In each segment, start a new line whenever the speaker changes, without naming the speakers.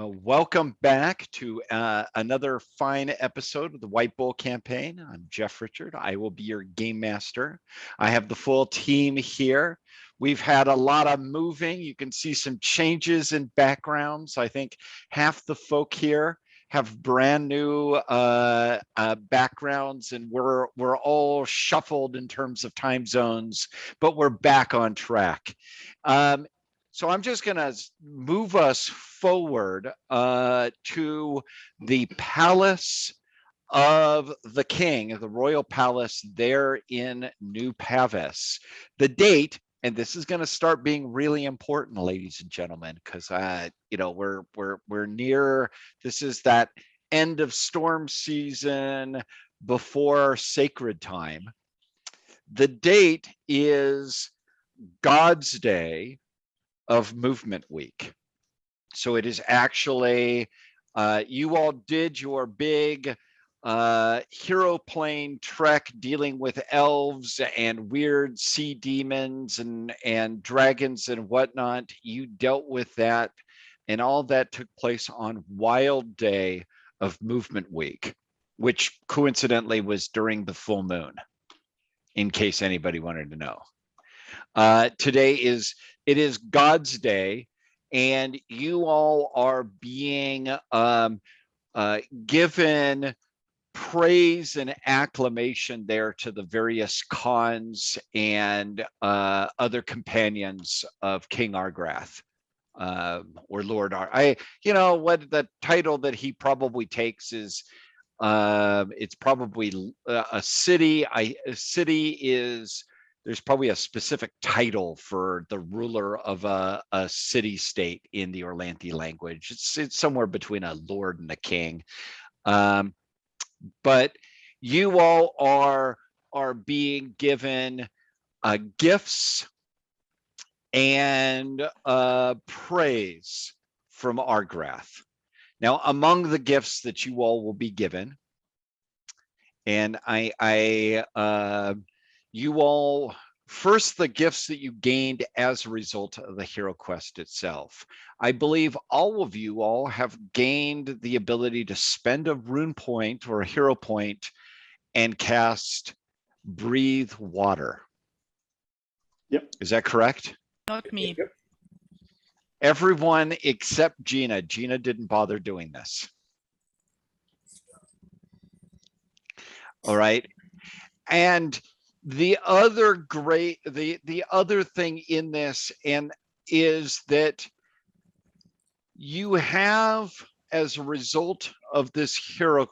Welcome back to another fine episode of the White Bull campaign. I'm Jeff Richard. I will be your game master. I have the full team here. We've had a lot of moving. You can see some changes in backgrounds. I think half the folk here have brand new backgrounds, and we're all shuffled in terms of time zones, but we're back on track. So I'm just going to move us forward to the palace of the king, the royal palace there in New Pavis. The date, and this is going to start being really important, ladies and gentlemen, because we're near. This is that end of storm season before sacred time. The date is God's Day of Movement Week. So it is actually, you all did your big hero plane trek dealing with elves and weird sea demons and dragons and whatnot. You dealt with that, and all that took place on Wild Day of Movement Week, which coincidentally was during the full moon, in case anybody wanted to know. Today it is God's Day, and you all are being given praise and acclamation there to the various khans and other companions of King Argrath, or Lord what the title that he probably takes is. It's probably a city. A city is. There's probably a specific title for the ruler of a city-state in the Orlanthi language. It's somewhere between a lord and a king. But you all are being given gifts and praise from Argrath. Now, among the gifts that you all will be given, and you all, first, the gifts that you gained as a result of the hero quest itself. I believe all of you all have gained the ability to spend a rune point or a hero point and cast Breathe Water.
Yep.
Is that correct?
Not me.
Yep.
Everyone except Gina. Gina didn't bother doing this. All right. And the other thing in this is that you have, as a result of this hero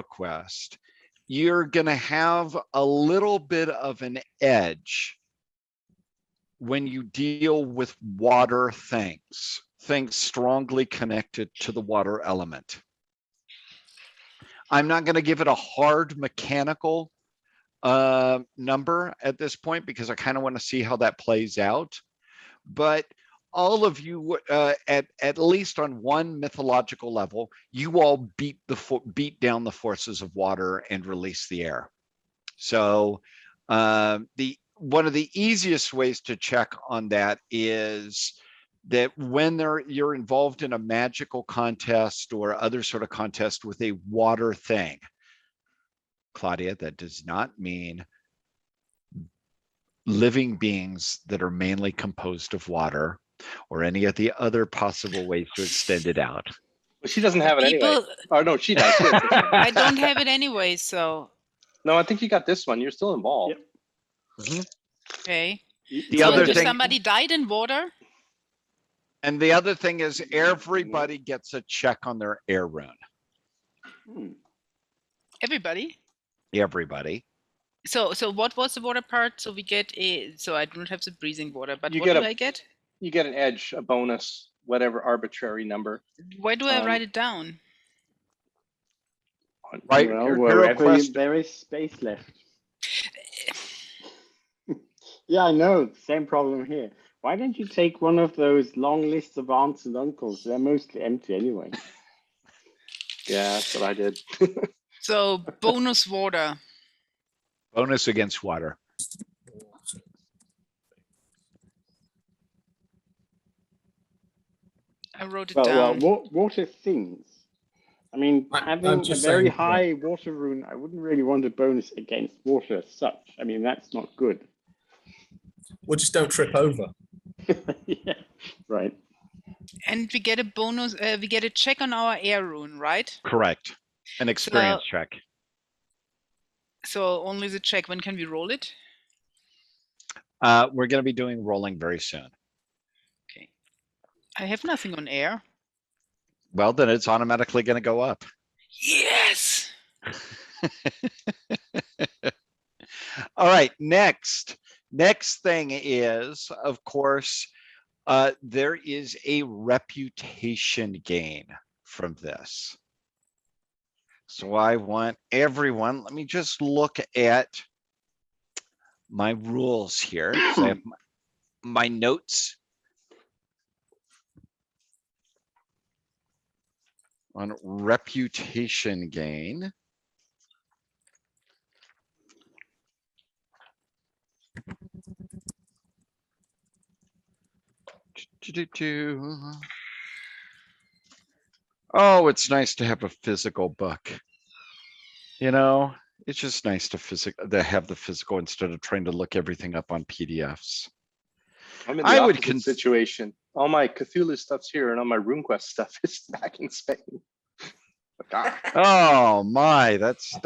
quest, you're going to have a little bit of an edge when you deal with water things strongly connected to the water element. I'm not going to give it a hard mechanical number at this point because I kind of want to see how that plays out. But all of you, at least on one mythological level, you all beat down the forces of water and release the air. So one of the easiest ways to check on that is that when you're involved in a magical contest or other sort of contest with a water thing, Claudia, that does not mean living beings that are mainly composed of water or any of the other possible ways to extend it out.
Well, she doesn't have it anyway. Oh, no, she does.
I don't have it anyway, so.
No, I think you got this one. You're still involved.
Yep. Mm-hmm.
Okay.
The other
if
thing,
somebody died in water?
And the other thing is everybody gets a check on their air rune.
Everybody?
Everybody.
So what was the water part? So we get so I don't have the breathing water, but
You
what
get
do I get?
You get an edge, a bonus, whatever arbitrary number.
Where do I write it down?
Right,
well, wherever there is space left. Yeah, I know. Same problem here. Why don't you take one of those long lists of aunts and uncles? They're mostly empty anyway.
Yeah, that's what I did.
So bonus water.
Bonus against water.
I wrote it
Well,
down.
water things. I mean,
I'm
having a
just
very
saying,
high water rune, I wouldn't really want a bonus against water as such. I mean, that's not good.
Well, just don't trip over.
Yeah, right.
And we get a bonus, we get a check on our air rune, right?
Correct. An experience check.
So only the check. When can we roll it?
We're going to be doing rolling very soon.
Okay. I have nothing on air.
Well, then it's automatically going to go up.
Yes.
All right. Next thing is, of course, there is a reputation gain from this. So I want everyone, let me just look at my rules here. So I have my notes on reputation gain. Oh, it's nice to have a physical book. You know, it's just nice to have the physical instead of trying to look everything up on PDFs.
I'm in the opposite situation. All my Cthulhu stuff's here, and all my RuneQuest stuff is back in Spain.
Oh my, that's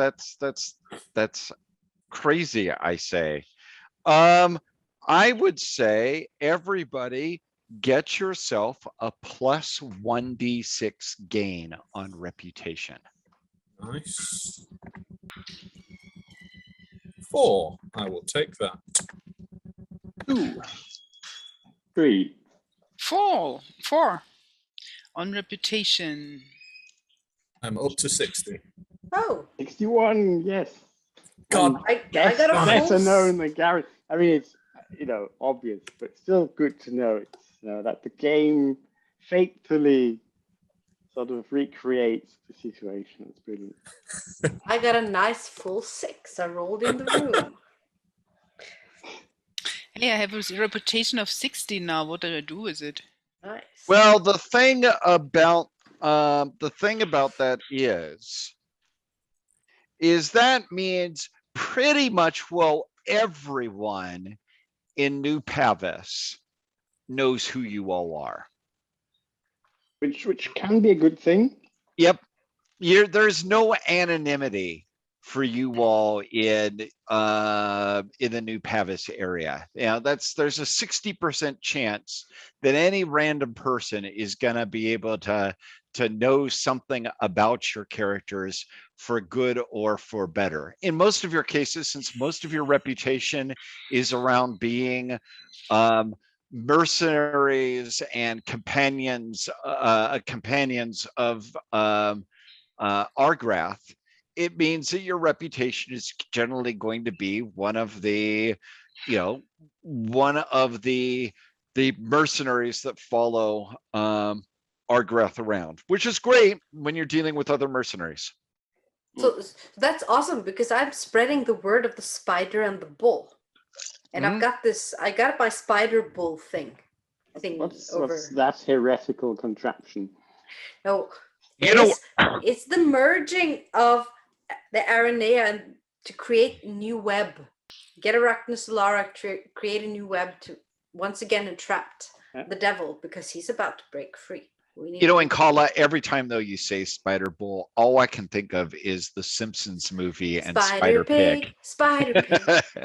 crazy, I say. I would say everybody get yourself a plus 1d6 gain on reputation.
Nice. 4. I will take that.
2.
3.
4 on reputation.
I'm up to 60.
Oh,
61, yes.
God,
I got a
Better
full
known than Gary. I mean, it's, obvious, but still good to know. It's, that the game faithfully sort of recreates the situation. It's brilliant.
I got a nice full 6. I rolled in the room.
Hey, I have a reputation of 60 now. What do I do with it?
Nice.
Well, the thing about that is that means pretty much, well, everyone in New Pavis knows who you all are.
Which can be a good thing.
Yep. There's no anonymity for you all in the New Pavis area. There's a 60% chance that any random person is gonna be able to know something about your characters for good or for better. In most of your cases, since most of your reputation is around being mercenaries and companions of Argrath, it means that your reputation is generally going to be one of the mercenaries that follow Argrath around, which is great when you're dealing with other mercenaries.
So that's awesome because I'm spreading the word of the spider and the bull. And I got my spider bull thing.
What's that heretical contraption?
No, it's the merging of the Aranea and to create a new web. Get Arachne Solara, create a new web to once again entrap the devil because he's about to break free.
In Kala, every time though you say Spider Bull, all I can think of is the Simpsons movie and Spider Pig.
Spider Pig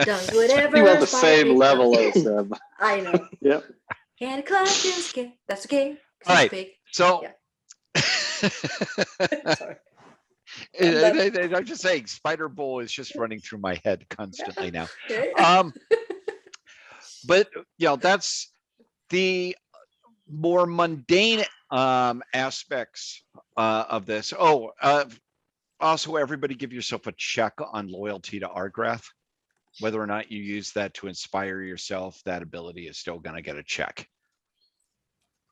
does whatever.
Pretty well the same level as them.
I know.
Yep.
Can't climb this game. That's okay.
All right.
Pig.
So.
Yeah. Sorry.
I'm just saying, Spider Bull is just running through my head constantly now.
Okay.
But that's the more mundane aspects of this. Also, everybody give yourself a check on loyalty to Argrath. Whether or not you use that to inspire yourself, that ability is still going to get a check.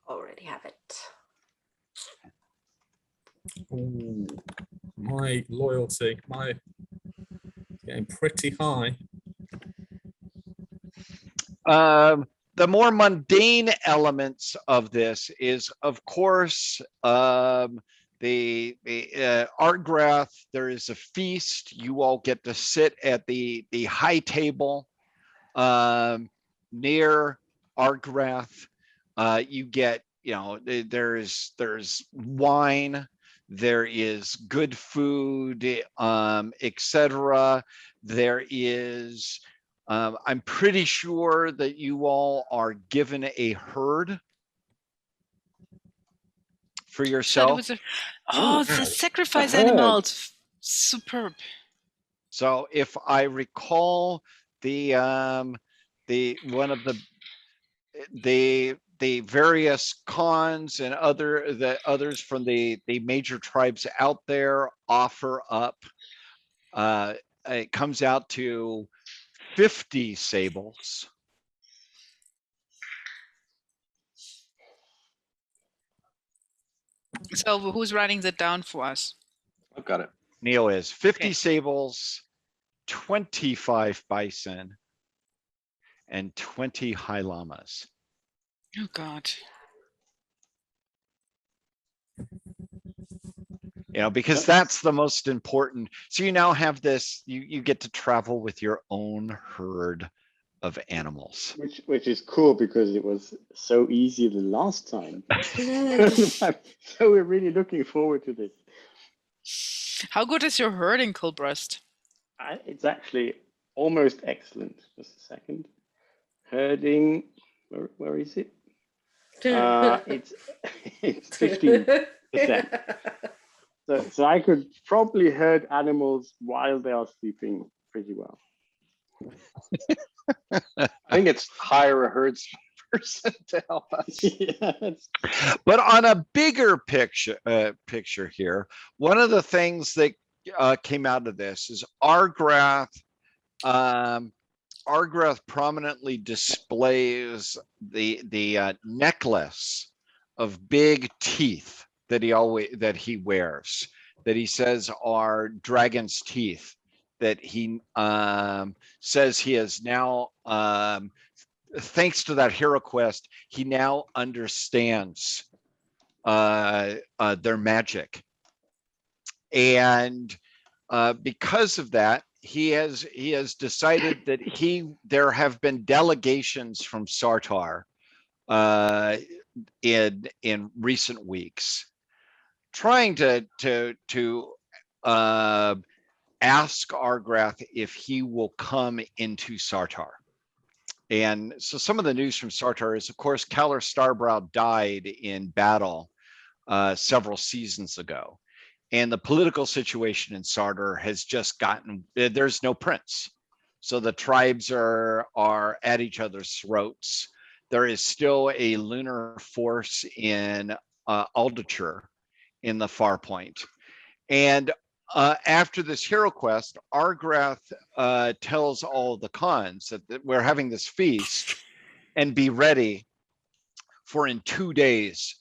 Already have it.
Ooh, my loyalty, getting pretty high.
the more mundane elements of this is, of course, the Argrath. There is a feast. You all get to sit at the high table near Argrath. You get, there's wine, there is good food, etc. There is, I'm pretty sure that you all are given a herd for yourself.
The sacrifice animals, superb.
So if I recall, the one of the various cons and others from the major tribes out there offer up, it comes out to 50 sables.
So who's writing that down for us?
I've got it.
Neil is 50
Okay.
sables, 25 bison, and 20 high llamas.
Oh God.
Because that's the most important. So you now have this, you get to travel with your own herd of animals.
Which is cool because it was so easy the last time. So we're really looking forward to this.
How good is your herding, Colbrust?
It's actually almost excellent. Just a second. Herding, where is it? It's 15%. So I could probably herd animals while they are sleeping pretty well.
I think it's hire a herdsperson to help us.
Yes.
But on a bigger picture here, one of the things that came out of this is Argrath. Argrath prominently displays the necklace of big teeth that he wears, that he says are dragon's teeth, that he says he has now, thanks to that hero quest, he now understands their magic. And because of that, he has decided that there have been delegations from Sartar in recent weeks, trying to ask Argrath if he will come into Sartar. And so some of the news from Sartar is, of course, Kalar Starbrow died in battle several seasons ago. And the political situation in Sartar has just there's no prince. So the tribes are at each other's throats. There is still a lunar force in Aldature in the far point. And after this hero quest, Argrath tells all the cons that we're having this feast and be ready for in 2 days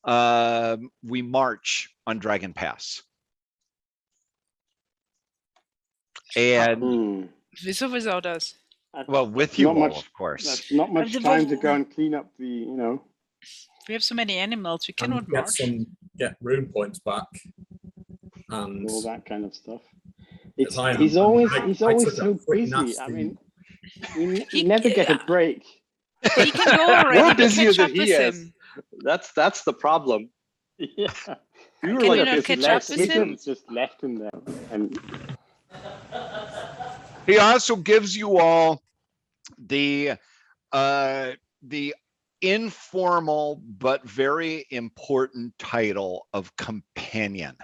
we march on Dragon Pass. And
With or without us?
Well, with you all, of course.
That's not much time to go and clean up the,
We have so many animals, we cannot march.
Get rune points back. And
all that kind of stuff. He's always so busy.
Nasty.
I mean, we never get a break.
He can go already.
We're busier
catch
than
up
he
with
is.
him.
That's the problem.
Yeah.
We were
Can
like
you not
this
catch
last
up with him?
weekend.
Just left him there. And
he also gives you all the informal but very important title of companion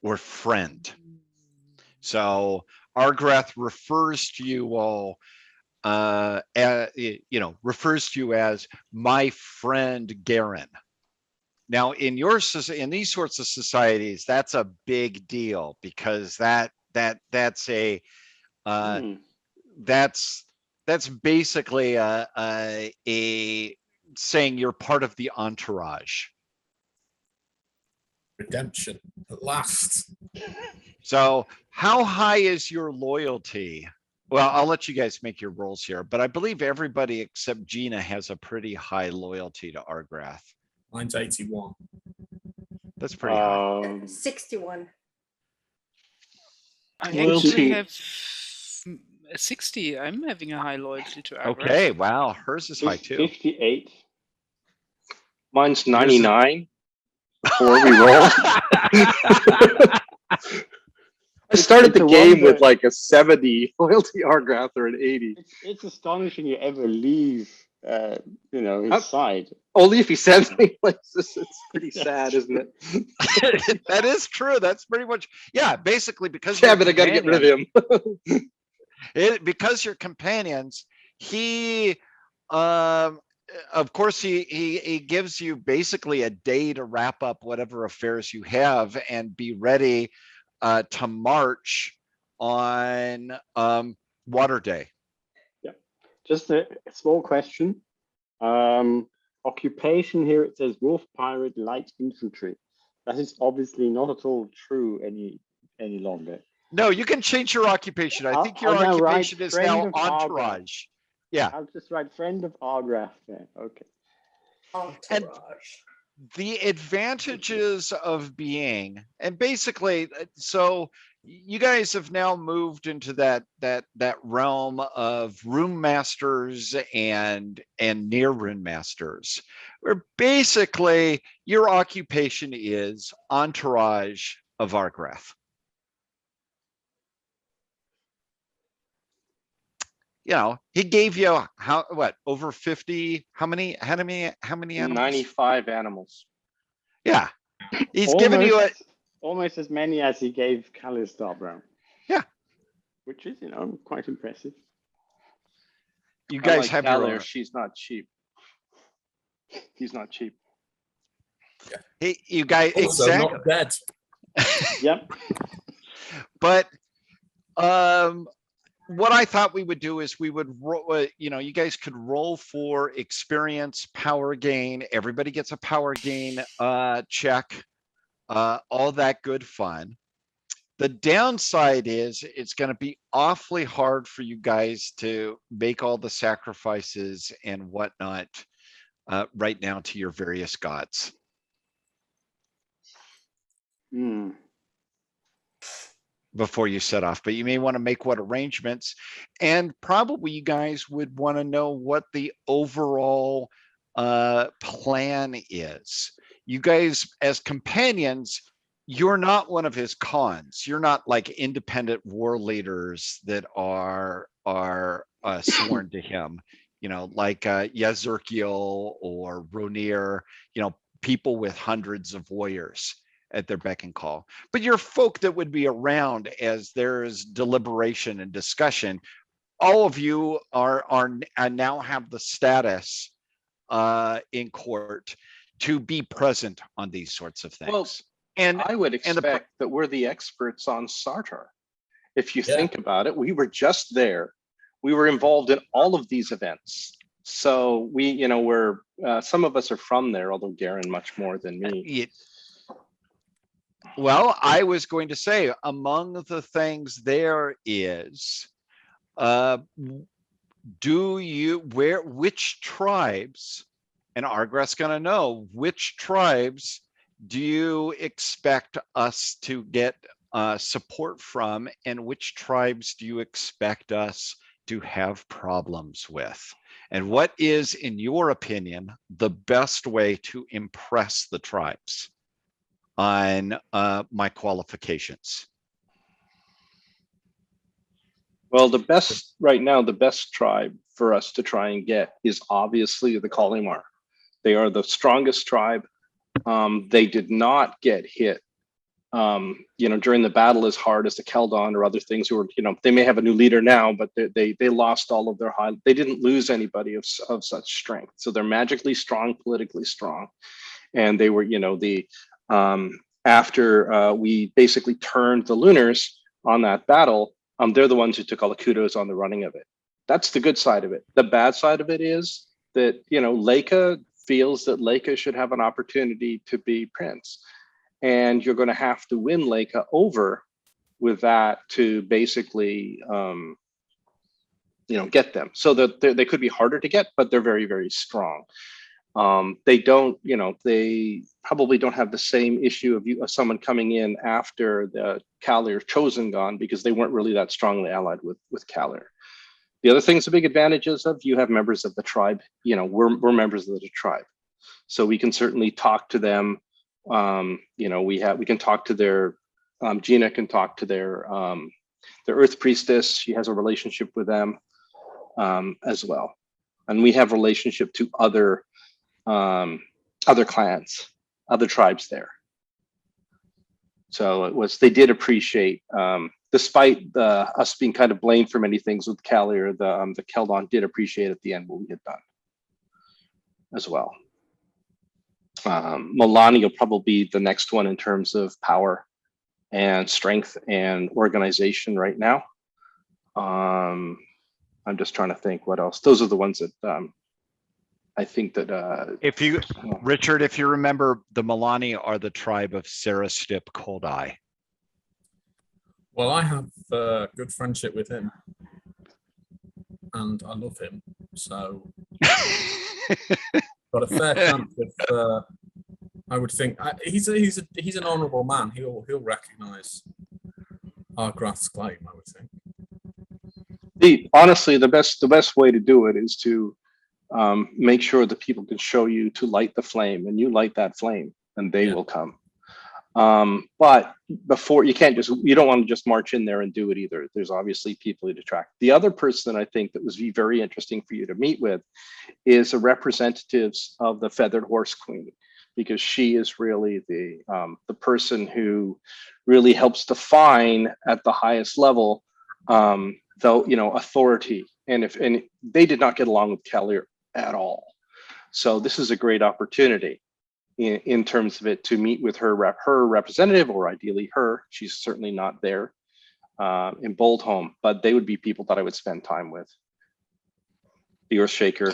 or friend. So Argrath refers to you all refers to you as my friend Garen. Now in these sorts of societies, that's a big deal, because that's basically a saying you're part of the entourage.
Redemption at last.
So how high is your loyalty? Well, I'll let you guys make your rolls here, but I believe everybody except Gina has a pretty high loyalty to Argrath.
Mine's 81.
That's pretty high.
61.
I
Loyalty.
actually have 60. I'm having a high loyalty to Argrath.
Okay, wow, hers is high too.
58.
Mine's 99 before we roll. I started the game with like a 70 loyalty Argrath or an 80.
It's astonishing you ever leave, his side.
Only if he sends me places. It's pretty sad, isn't it?
That is true. That's pretty much, yeah, basically because
Damn it, I gotta get rid of him.
Because you're companions, he of course he gives you basically a day to wrap up whatever affairs you have and be ready to march on Water Day.
Yeah, just a small question. Occupation here, it says wolf pirate light infantry. That is obviously not at all true any longer.
No, you can change your occupation. I think your occupation is now entourage. Yeah.
I'll just write friend of Argrath there. Okay.
Entourage.
And the advantages of being, and basically, so you guys have now moved into that realm of rune masters and near rune masters, where basically your occupation is entourage of Argrath. You know, he gave you over 50, how many animals?
95 animals.
Yeah. He's given you
almost as many as he gave Kalistar Brown.
Yeah.
Which is, quite impressive.
You guys have your
own. She's not cheap. He's not cheap.
Hey, you guys,
Also
exactly.
not dead.
Yep.
But what I thought we would do is we would, you guys could roll for experience, power gain. Everybody gets a power gain check, all that good fun. The downside is it's going to be awfully hard for you guys to make all the sacrifices and whatnot right now to your various gods. Before you set off, but you may want to make what arrangements, and probably you guys would want to know what the overall plan is. You guys as companions, you're not one of his cons. You're not like independent war leaders that are sworn to him, like Yazurkiel or Ronir, people with hundreds of warriors at their beck and call. But you're folk that would be around as there's deliberation and discussion. All of you are now have the status in court to be present on these sorts of things.
Well, and I would expect that we're the experts on Sartar. If you think about it, we were just there. We were involved in all of these events. So we're some of us are from there, although Garen much more than me.
Well, I was going to say, among the things there is, which tribes, and Argrath's going to know, which tribes do you expect us to get support from, and which tribes do you expect us to have problems with? And what is, in your opinion, the best way to impress the tribes on my qualifications?
Well, the best tribe for us to try and get is obviously the Kalimar. They are the strongest tribe. They did not get hit, during the battle as hard as the Keldon or other things who were, they may have a new leader now, but they lost all of their they didn't lose anybody of such strength. So they're magically strong, politically strong. And they were, after we basically turned the Lunars on that battle, they're the ones who took all the kudos on the running of it. That's the good side of it. The bad side of it is that, Leica feels that Leica should have an opportunity to be prince. And you're going to have to win Leica over with that to basically get them. So that they could be harder to get, but they're very, very strong. They don't, they probably don't have the same issue of someone coming in after the Kalir chosen gone, because they weren't really that strongly allied with Kalir. The other thing's the big advantages of you have members of the tribe. We're members of the tribe, so we can certainly talk to them. We can talk to their Gina can talk to their Earth Priestess. She has a relationship with them as well, and we have relationship to other clans, other tribes there. So they did appreciate, despite us being kind of blamed for many things with Kalir, the Keldon did appreciate at the end what we had done as well. Milani will probably be the next one in terms of power and strength and organization right now. I'm just trying to think what else. Those are the ones that I think that
Richard, if you remember, the Milani are the tribe of Sarastip Coldeye.
Well, I have good friendship with him, and I love him. So, got a fair chance of. I would think he's an honourable man. He'll recognise Argrath's claim, I would think.
Honestly, the best way to do it is to make sure that people can show you to light the flame, and you light that flame, and they will come. But before, you don't want to just march in there and do it either. There's obviously people to attract. The other person I think that was very interesting for you to meet with is the representatives of the Feathered Horse Queen, because she is really the person who really helps define at the highest level, authority. And they did not get along with Kalir at all. So this is a great opportunity in terms of it to meet with her representative, or ideally her. She's certainly not there in Boldholm, but they would be people that I would spend time with. The Earthshaker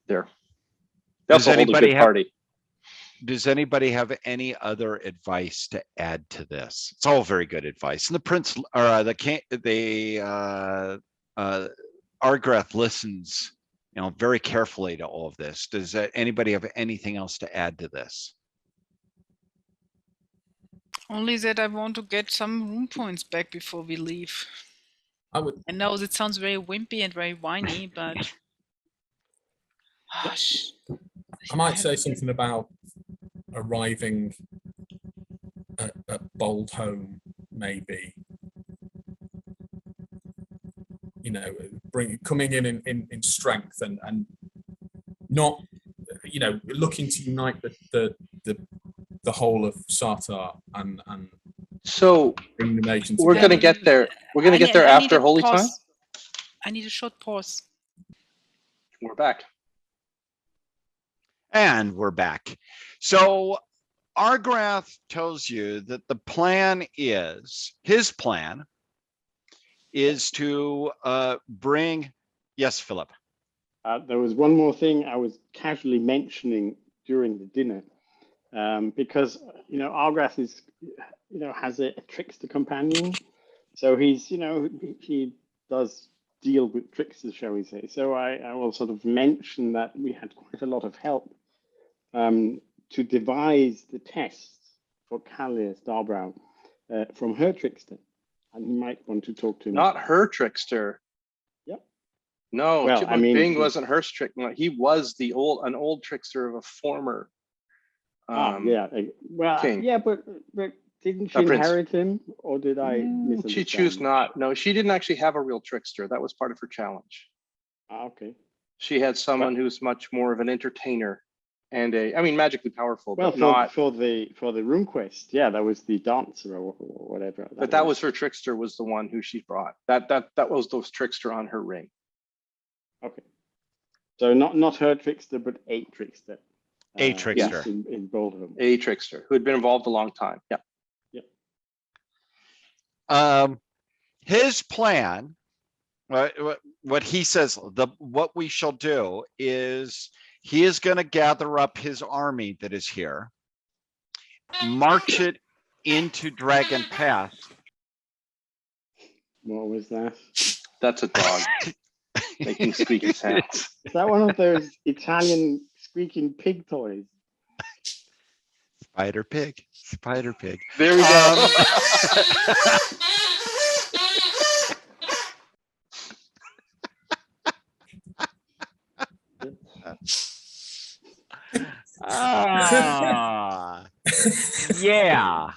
there. They also hold a good party.
Does anybody have any other advice to add to this? It's all very good advice. And the prince, or Argrath listens, very carefully to all of this. Does anybody have anything else to add to this?
Only that I want to get some room points back before we leave. I know it sounds very wimpy and very whiny, but
I might say something about arriving at Boldholm, maybe. Coming in strength and not, looking to unite the whole of Sartar and
so
bring the nation
we're going to get there. We're going to get there after Holy Time.
I need a short pause.
We're back.
And we're back. So Argrath tells you that his plan is to bring. Yes, Philip.
There was one more thing I was casually mentioning during the dinner, because Argrath is has a trickster companion, so he's he does deal with tricksters, shall we say. So I will sort of mention that we had quite a lot of help to devise the tests for Kalir Starbrow from her trickster. And you might want to talk to him.
Not her trickster.
Yep.
No, well, Bing wasn't her trickster. He was an old trickster of a former king.
Yeah, but didn't she inherit him, or did I misunderstand?
She chose not. No, she didn't actually have a real trickster. That was part of her challenge.
Okay.
She had someone who's much more of an entertainer and magically powerful,
well,
but not
for the room quest. Yeah, that was the dancer or whatever.
That was her trickster. Was the one who she brought. That was those trickster on her ring.
Okay, so not her trickster, but a trickster.
A trickster
in Boldholm.
A trickster who had been involved a long time. Yeah.
Yep. His plan. What he says. What we shall do is. He is going to gather up his army that is here, march it into Dragon Pass.
What was that?
That's a dog. making squeaky sounds.
Is that one of those Italian squeaking pig toys?
Spider pig. Spider pig.
There we go.
Ah, yeah.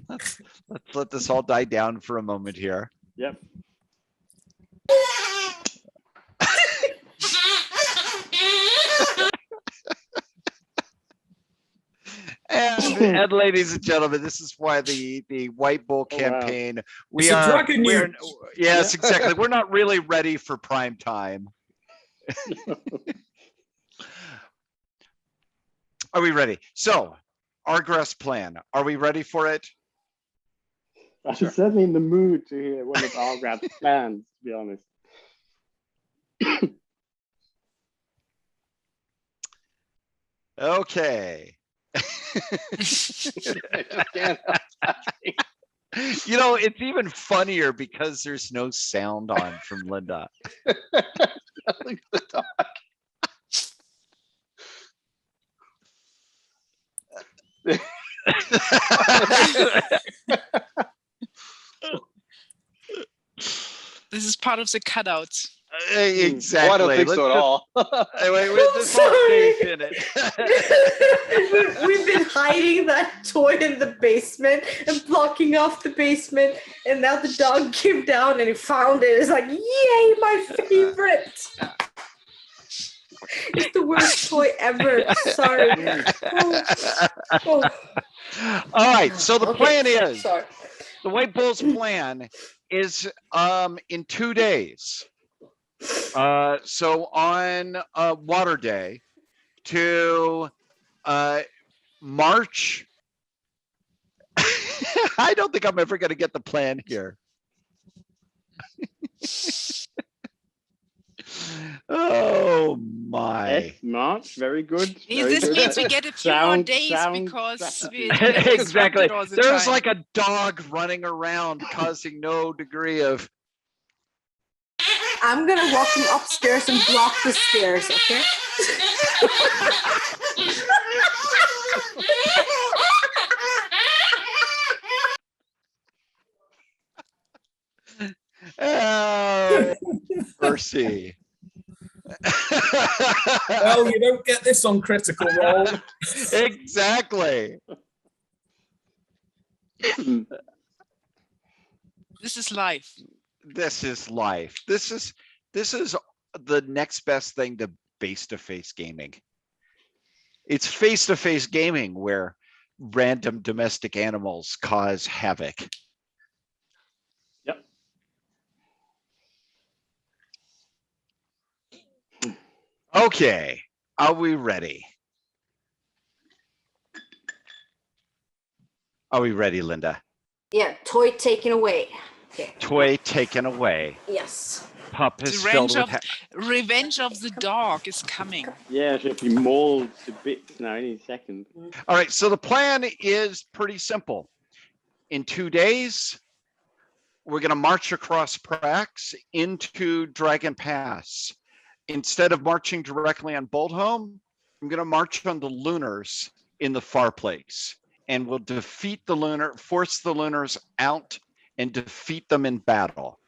let's let this all die down for a moment here.
Yep.
And ladies and gentlemen, this is why the White Bull
Oh, wow.
campaign.
It's a dragon
we're
news.
yes, exactly. We're not really ready for prime time. Are we ready? So, Argrass plan. Are we ready for it?
I'm certainly in the mood to hear one of Argrath's plans, to be honest.
Okay.
Again,
You know, it's even funnier because there's no sound on from Linda.
look at the dog.
This is part of the cutouts.
Exactly.
Well, I don't think
Let's
so at all.
wait,
I'm
this all
sorry.
stays in it.
We've been hiding that toy in the basement and blocking off the basement, and now the dog came down and he found it. It's like, yay, my favorite! It's the worst toy ever. Sorry. Oh.
All right. So the
Okay,
plan is
sorry.
the White Bull's plan is in 2 days. So on Water Day to March. I don't think I'm ever going to get the plan here. Oh my.
March, very good.
This means we get a few more days because we get
Exactly.
disrupted all the
There's
time.
like a dog running around causing no degree of.
I'm gonna walk him upstairs and block the stairs, okay?
Oh, mercy.
Well, you don't get this on Critical Role.
Exactly.
This is life.
This is life. This is the next best thing to face-to-face gaming. It's face-to-face gaming where random domestic animals cause havoc.
Yep.
Okay, are we ready? Are we ready, Linda?
Yeah, toy taken away. Okay.
Toy taken away.
Yes.
Pup
The
is filled with.
Revenge of the Dog is coming.
Yeah, she'll be mauled to bits now any second.
All right, so the plan is pretty simple. In 2 days, we're going to march across Prax into Dragon Pass. Instead of marching directly on Boldhome, I'm going to march on the Lunars in the Far Place, and we'll defeat the Lunar, force the Lunars out, and defeat them in battle,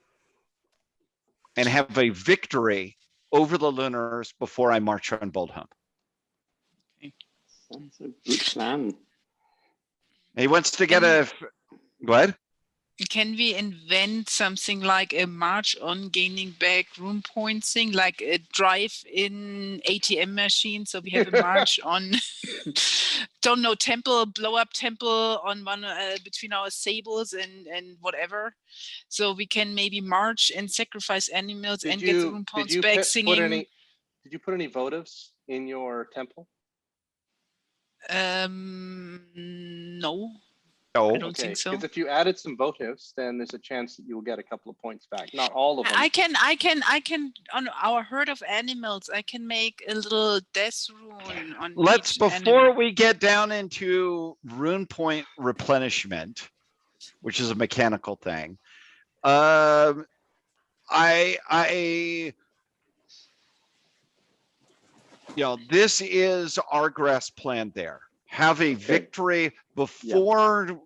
and have a victory over the Lunars before I march on Boldhome.
That's a good plan.
He wants to get a. What?
Can we invent something like a march on gaining back room points thing, like a drive-in ATM machine? So we have a march on, don't know, temple, blow up temple on one between our sables and whatever. So we can maybe march and sacrifice animals and get the room points back singing.
Did you put any votives in your temple?
No.
No.
I don't think so.
Because if you added some votives, then there's a chance that you'll get a couple of points back. Not all of them.
I can on our herd of animals, I can make a little death rune on
Let's,
each
before
animal.
we get down into rune point replenishment, which is a mechanical thing, I this is Argrass' plan there. Have a victory before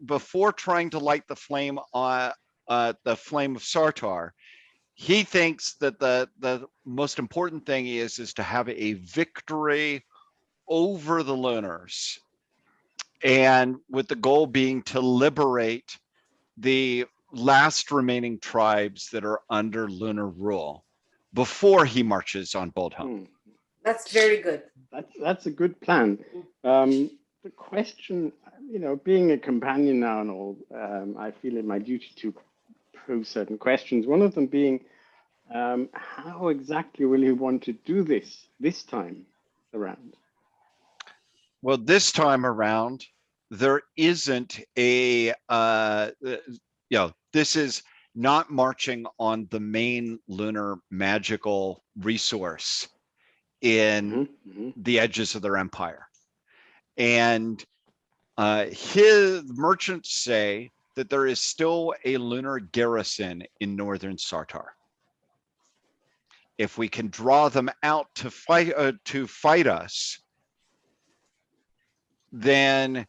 trying to light the flame on the flame of Sartar. He thinks that the most important thing is to have a victory over the Lunars, and with the goal being to liberate the last remaining tribes that are under lunar rule before he marches on Boldholm.
That's very good.
That's a good plan. The question, being a companion now and all, I feel it my duty to pose certain questions. One of them being, how exactly will he want to do this time around?
Well, this time around, there isn't a, this is not marching on the main lunar magical resource in the edges of their empire. And his merchants say that there is still a lunar garrison in northern Sartar. If we can draw them out to fight us, then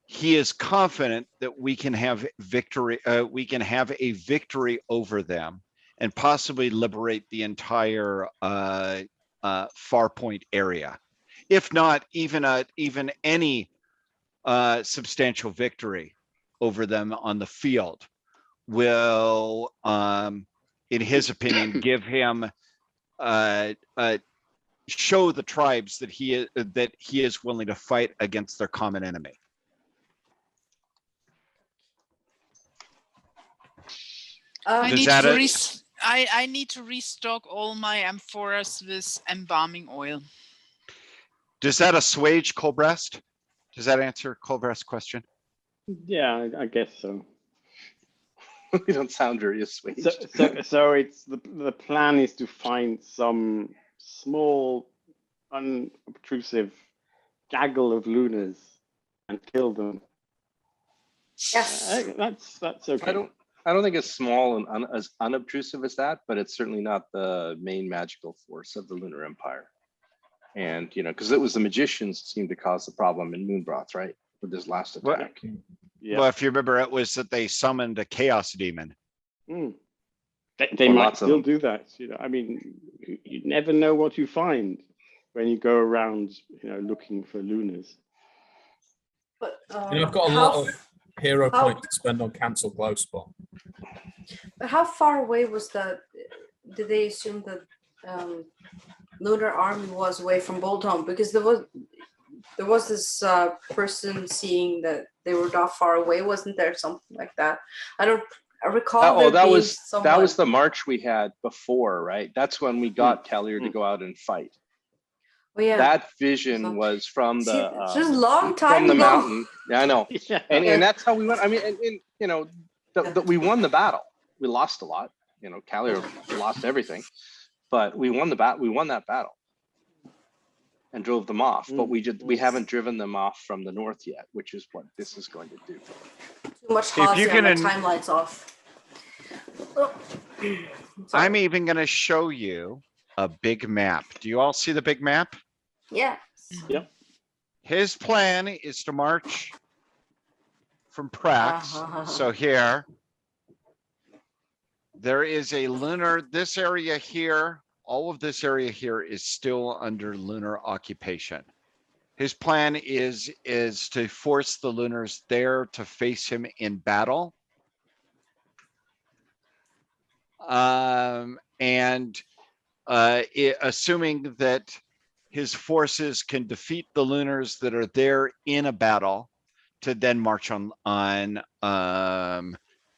he is confident that we can have victory. We can have a victory over them and possibly liberate the entire Farpoint area, if not even any substantial victory over them on the field will, in his opinion, give him show the tribes that he is willing to fight against their common enemy.
I need to restock all my amphoras with embalming oil.
Does that assuage Colbrest? Does that answer Colbrest's question?
Yeah, I guess so.
We don't sound very assuaged.
So it's the plan is to find some small, unobtrusive gaggle of lunars and kill them.
Yes,
that's okay.
I don't think it's small and as unobtrusive as that, but it's certainly not the main magical force of the Lunar Empire. And because it was the magicians that seemed to cause the problem in Moonbroth, right? With this last attack.
Well, if you remember, it was that they summoned a chaos demon.
They might still do that. I mean, you never know what you find when you go around, looking for lunars.
but
I've got a lot of hero points to spend on cancel glow spot.
But how far away was did they assume that lunar army was away from Boldholm? Because there was this person seeing that they were not far away. Wasn't there something like that? I recall.
That was the march we had before, right? That's when we got Kellier to go out and fight.
Oh, yeah.
That vision was from the
just a long time
from the
ago.
mountain. Yeah, I know. And that's how we went. I mean, we won the battle. We lost a lot. Kellier lost everything, but we won the battle. We won that battle and drove them off. But we haven't driven them off from the north yet, which is what this is going to do.
Too much Chaosium, the timeline's off.
I'm even going to show you a big map. Do you all see the big map?
Yeah.
Yep.
His plan is to march from Prax. So here, there is a lunar, this area here, all of this area here is still under lunar occupation. His plan is to force the lunars there to face him in battle. Assuming that his forces can defeat the lunars that are there in a battle, to then march on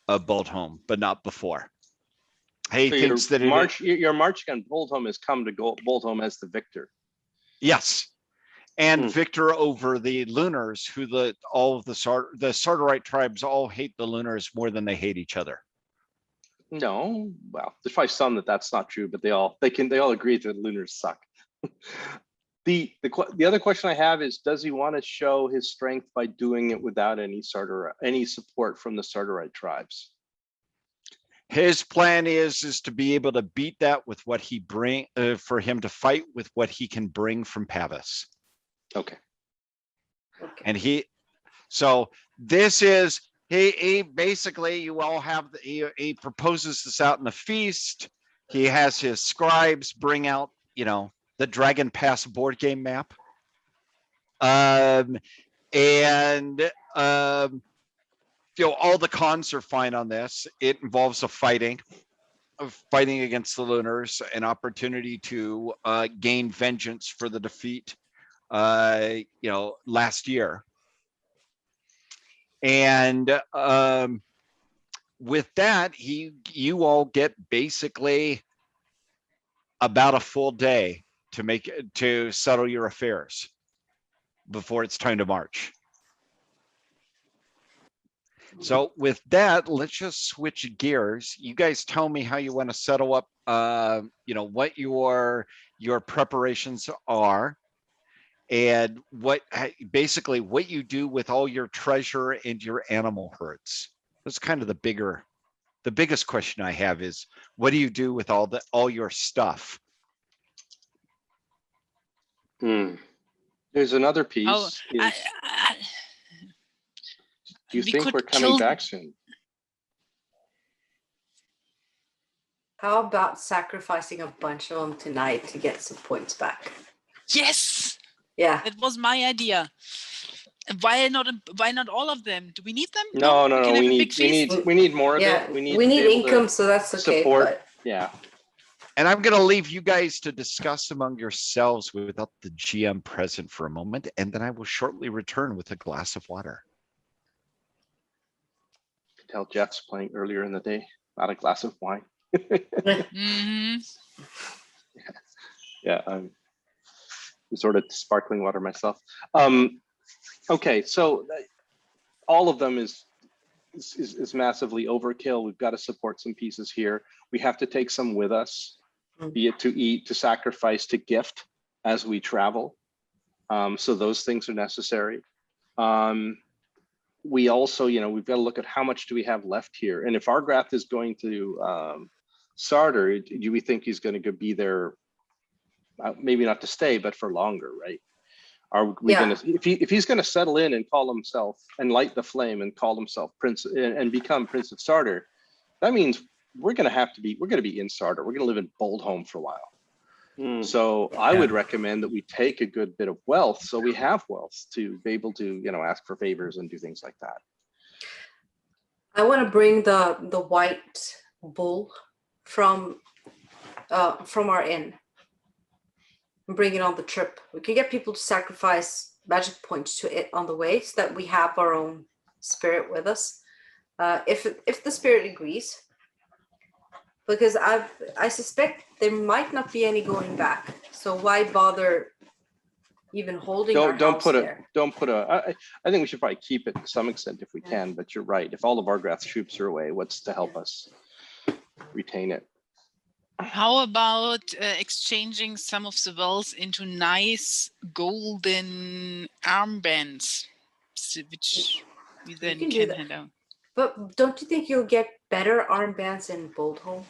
Boldholm, but not before. He thinks that
your march on Boldholm has come to Boldholm as the victor.
Yes, and victor over the lunars, who the Sardarite tribes all hate the lunars more than they hate each other.
No, well, there's probably some that's not true, but they all agree that lunars suck. The other question I have is, does he want to show his strength by doing it without any support from the Sardarite tribes?
His plan is to be able to beat that with what he bring for him to fight with what he can bring from Pavis.
Okay.
And so this is he basically, you all have he proposes this out in the feast. He has his scribes bring out, the Dragon Pass board game map. And all the cons are fine on this. It involves fighting against the Lunars, an opportunity to gain vengeance for the defeat last year. And with that, you all get basically about a full day to settle your affairs before it's time to march. So with that, let's just switch gears. You guys tell me how you want to settle up, what your preparations are, and what you do with all your treasure and your animal herds. That's kind of the biggest question I have is, what do you do with all your stuff?
There's another piece. Do you think we're coming back soon?
How about sacrificing a bunch of them tonight to get some points back?
Yes.
Yeah.
It was my idea. Why not all of them? Do we need them?
No. We need more of
Yeah.
it.
We need income, so that's okay.
Support. Yeah.
And I'm going to leave you guys to discuss among yourselves without the GM present for a moment, and then I will shortly return with a glass of water.
Tell Jeff's playing earlier in the day, not a glass of wine.
Mm-hmm.
Yeah, I'm resorted to sparkling water myself. Okay, so all of them is massively overkill. We've got to support some pieces here. We have to take some with us, be it to eat, to sacrifice, to gift as we travel. So those things are necessary. We also, we've got to look at how much do we have left here. And if Argrath is going to Sarder, do we think he's going to be there, maybe not to stay, but for longer, right? Are we going to, if he's going to settle in and call himself and light the flame and call himself Prince and become Prince of Sarder, that means we're going to be in Sarder. We're going to live in Boldholm for a while. So I would recommend that we take a good bit of wealth, so we have wealth to be able to, ask for favors and do things like that.
I want to bring the white bull from our inn and bring it on the trip. We can get people to sacrifice magic points to it on the way, so that we have our own spirit with us. If the spirit agrees. Because I suspect there might not be any going back. So why bother even holding our house there?
I think we should probably keep it to some extent if we can, but you're right. If all of Argrath's troops are away, what's to help us retain it?
How about exchanging some of the wealth into nice golden armbands, which we then can hand out?
But don't you think you'll get better armbands in Boldholm?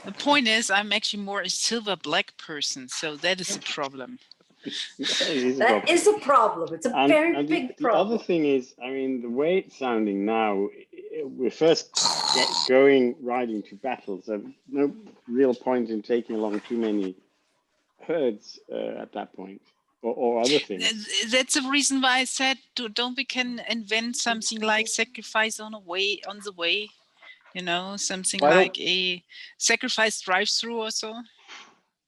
The point is, I'm actually more a silver black person, so that is a problem.
That is a problem. It's a very big problem.
The other thing is, the way it's sounding now, we're first riding to battle, so no real point in taking along too many herds at that point, or other things.
That's the reason why I said, don't we can invent something like sacrifice on the way, something like a sacrifice drive-through or so.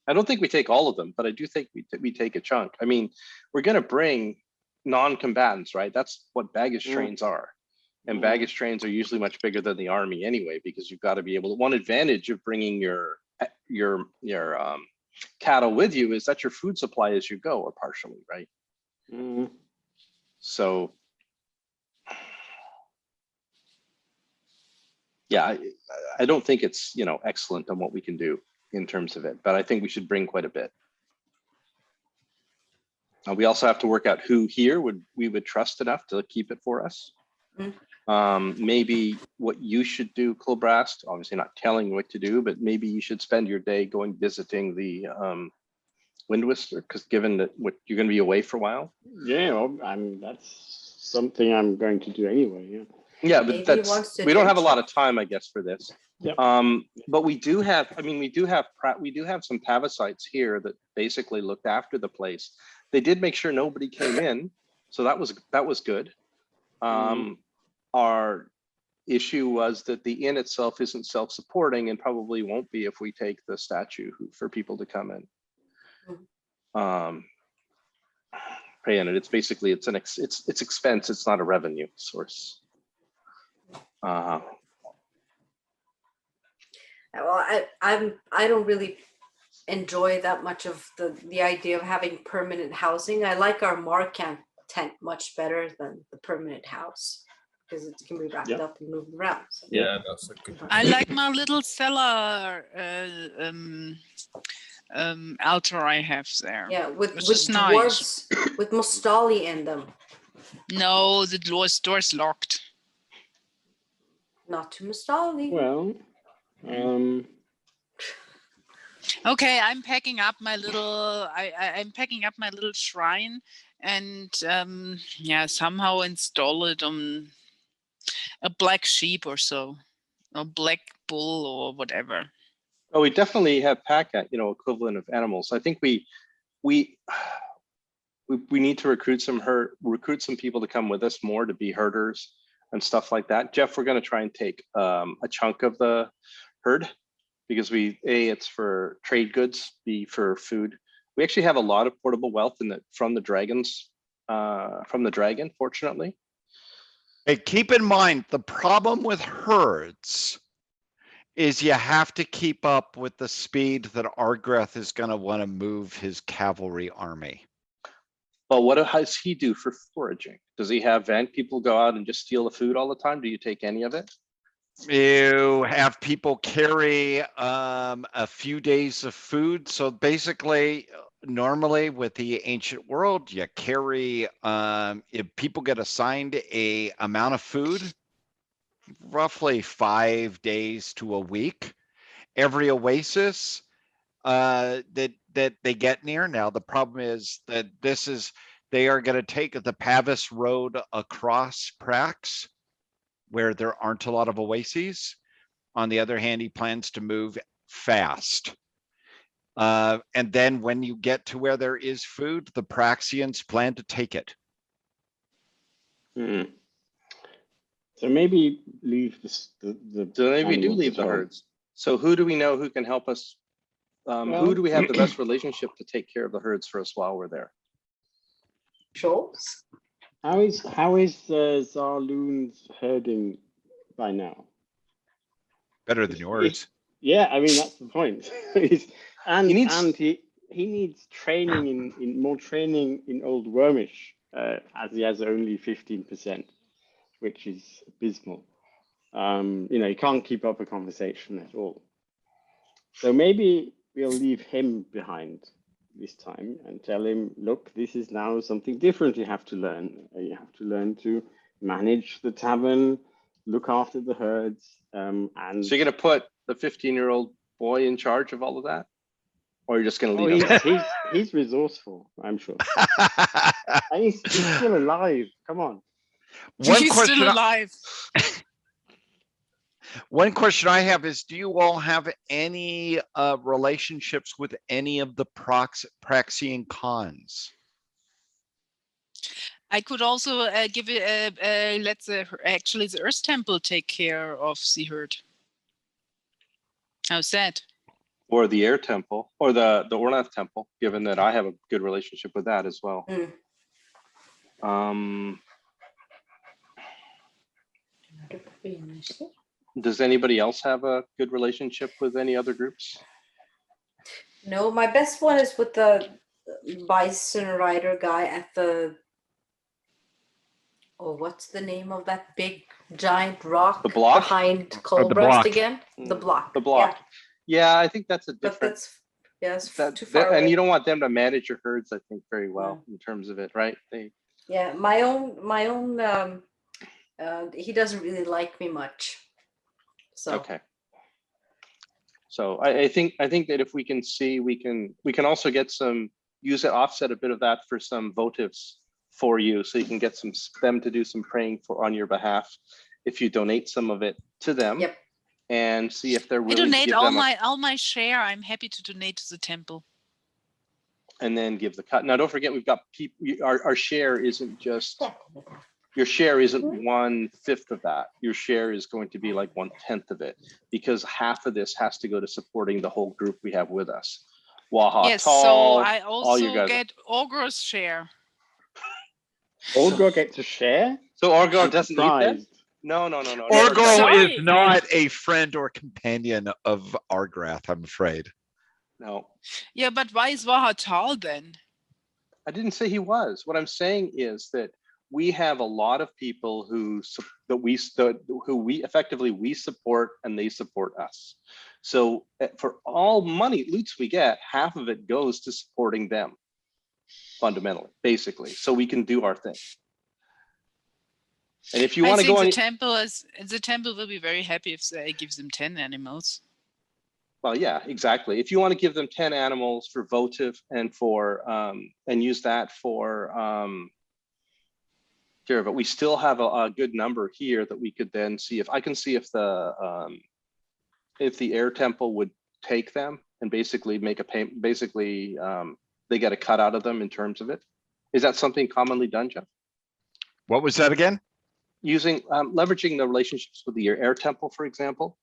I don't think we take all of them, but I do think we take a chunk. We're going to bring non-combatants, right? That's what baggage trains are. And baggage trains are usually much bigger than the army anyway, because you've got to be able to, one advantage of bringing your cattle with you is that your food supply as you go, or partially, right? So yeah, I don't think it's, excellent on what we can do in terms of it, but I think we should bring quite a bit. We also have to work out who here we would trust enough to keep it for us. Maybe what you should do, Kilbrast, obviously not telling you what to do, but maybe you should spend your day going visiting the Wind Whistler, because given that you're going to be away for a while.
Yeah, well, that's something I'm going to do anyway. Yeah.
Yeah,
Maybe
but
he wants to
we don't have a
adventure.
lot of time, I guess, for this.
Yep.
But we do have some Pavasites here that basically looked after the place. They did make sure nobody came in, so that was good. Our issue was that the inn itself isn't self-supporting and probably won't be if we take the statue for people to come in. And it's basically it's expense. It's not a revenue source.
Well, I don't really enjoy that much of the idea of having permanent housing. I like our Marcan tent much better than the permanent house because it can be wrapped up and moved around. So.
Yeah, that's a good.
I like my little cellar altar I have there.
Yeah, with
is
dwarves with Mostali in them.
No, the door's locked.
Not to Mostali.
Well,
Okay, I'm packing up my little. I'm packing up my little shrine, and somehow install it on a black sheep or so, or black bull or whatever.
Oh, we definitely have pack, equivalent of animals. I think we need to recruit some people to come with us more to be herders and stuff like that. Jeff, we're going to try and take a chunk of the herd because it's for trade goods, B for food. We actually have a lot of portable wealth from the dragon, fortunately.
Hey, keep in mind, the problem with herds is you have to keep up with the speed that Argreth is going to want to move his cavalry army.
Well, what does he do for foraging? Does he have people go out and just steal the food all the time? Do you take any of it?
You have people carry a few days of food. So basically, normally with the ancient world, you carry, if people get assigned a amount of food, roughly 5 days to a week. Every oasis that they get near. Now the problem is that they are going to take the Pavis road across Prax, where there aren't a lot of oases. On the other hand, he plans to move fast. And then when you get to where there is food, the Praxians plan to take it.
So maybe leave
So maybe we do leave the herds. So who do we know who can help us? Who do we have the best relationship to take care of the herds for us while we're there?
Schultz?
How is Zarloon's herding by now?
Better than yours.
Yeah, I mean that's the point. He needs training in more training in Old Wormish, as he has only 15%, which is abysmal. He can't keep up a conversation at all. So maybe we'll leave him behind this time and tell him, look, this is now something different you have to learn. You have to learn to manage the tavern, look after the herds. And so
you're going to put the 15-year-old boy in charge of all of that? Or you're just going to leave him?
He's resourceful, I'm sure. And he's still alive. Come on.
He's still alive.
One question I have is, do you all have any relationships with any of the Praxian Khans?
I could also give it actually the Earth Temple take care of the herd. How's that?
Or the Air Temple, or the Ornath Temple, given that I have a good relationship with that as well. Does anybody else have a good relationship with any other groups?
No, my best one is with the bison rider guy at what's the name of that big giant rock behind Colbrest again? The block.
The block. Yeah, I think that's a different.
It's too far away.
And you don't want them to manage your herds, I think, very well in terms of it, right?
My own He doesn't really like me much. So
Okay. So I think that if we can see, we can also get some, use it, offset a bit of that for some votives for you, so you can get them to do some praying on your behalf if you donate some of it to them.
Yep.
And see if they're
I
willing to
donate
give
all
them
all my share. I'm happy to donate to the temple.
and then give the cut. Now, don't forget, we've got people, our share isn't just, your share isn't 1/5 of that. Your share is going to be like 1/10 of it, because half of this has to go to supporting the whole group we have with us. Waha
Yes,
Tall,
so I
all you
also
guys.
get Ogre's share.
Olga gets a share.
So Orgo
I'm
doesn't need that?
surprised.
No.
Orgo
Sorry.
is not a friend or companion of Argrath, I'm afraid.
No,
Yeah, but why is Waha tall then?
I didn't say he was. What I'm saying is that we have a lot of people who we support, and they support us. So for all money loots we get, half of it goes to supporting them, fundamentally, basically, so we can do our thing. And if you want to go on,
the temple will be very happy if I give them 10 animals.
well, yeah, exactly. If you want to give them 10 animals for votive and for and use that for here, but we still have a good number here that we could then see if I can see if the air temple would take them and basically make a payment. Basically, they get a cut out of them in terms of it. Is that something commonly done, Jeff?
What was that again?
Using leveraging the relationships with the air temple, for example,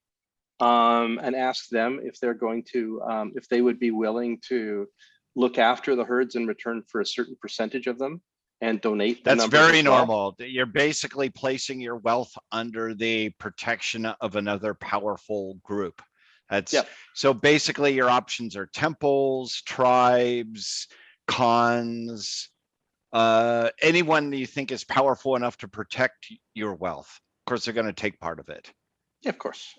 and ask them if they're going to if they would be willing to look after the herds in return for a certain percentage of them and donate.
That's very
as well.
normal. You're basically placing your wealth under the protection of another powerful group. That's
Yep.
So basically your options are temples, tribes, khans, anyone you think is powerful enough to protect your wealth. Of course, they're going to take part of it.
Yeah, of course.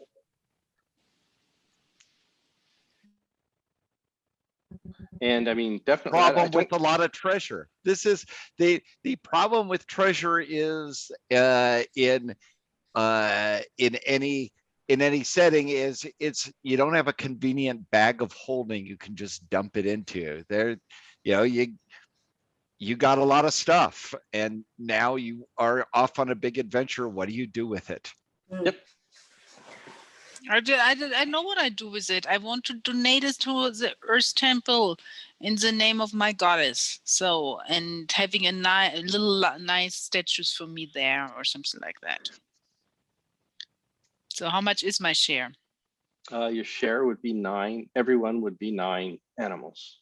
And I mean, definitely.
Problem with a lot of treasure. This is the problem with treasure is in any setting is it's you don't have a convenient bag of holding you can just dump it into. There, you got a lot of stuff, and now you are off on a big adventure. What do you do with it?
Yep.
I know what I do with it. I want to donate it to the Earth Temple in the name of my goddess. So, and having a nice statues for me there or something like that. So how much is my share?
Your share would be 9. Everyone would be 9 animals.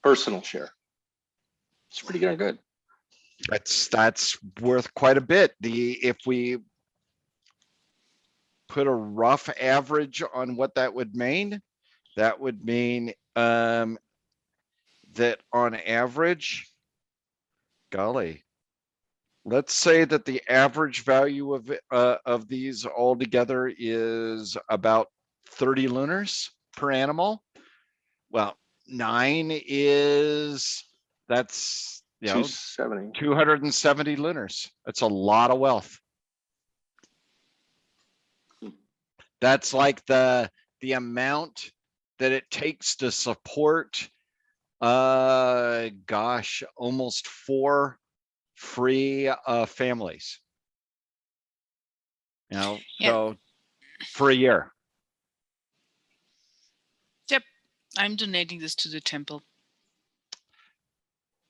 Personal share. It's pretty darn good.
That's worth quite a bit. If we put a rough average on what that would mean that on average, golly, let's say that the average value of these all together is about 30 lunars per animal. Well, 9 is that's 270 lunars. That's a lot of wealth. That's like the amount that it takes to support almost 4 free families. So for a year.
Yep, I'm donating this to the temple.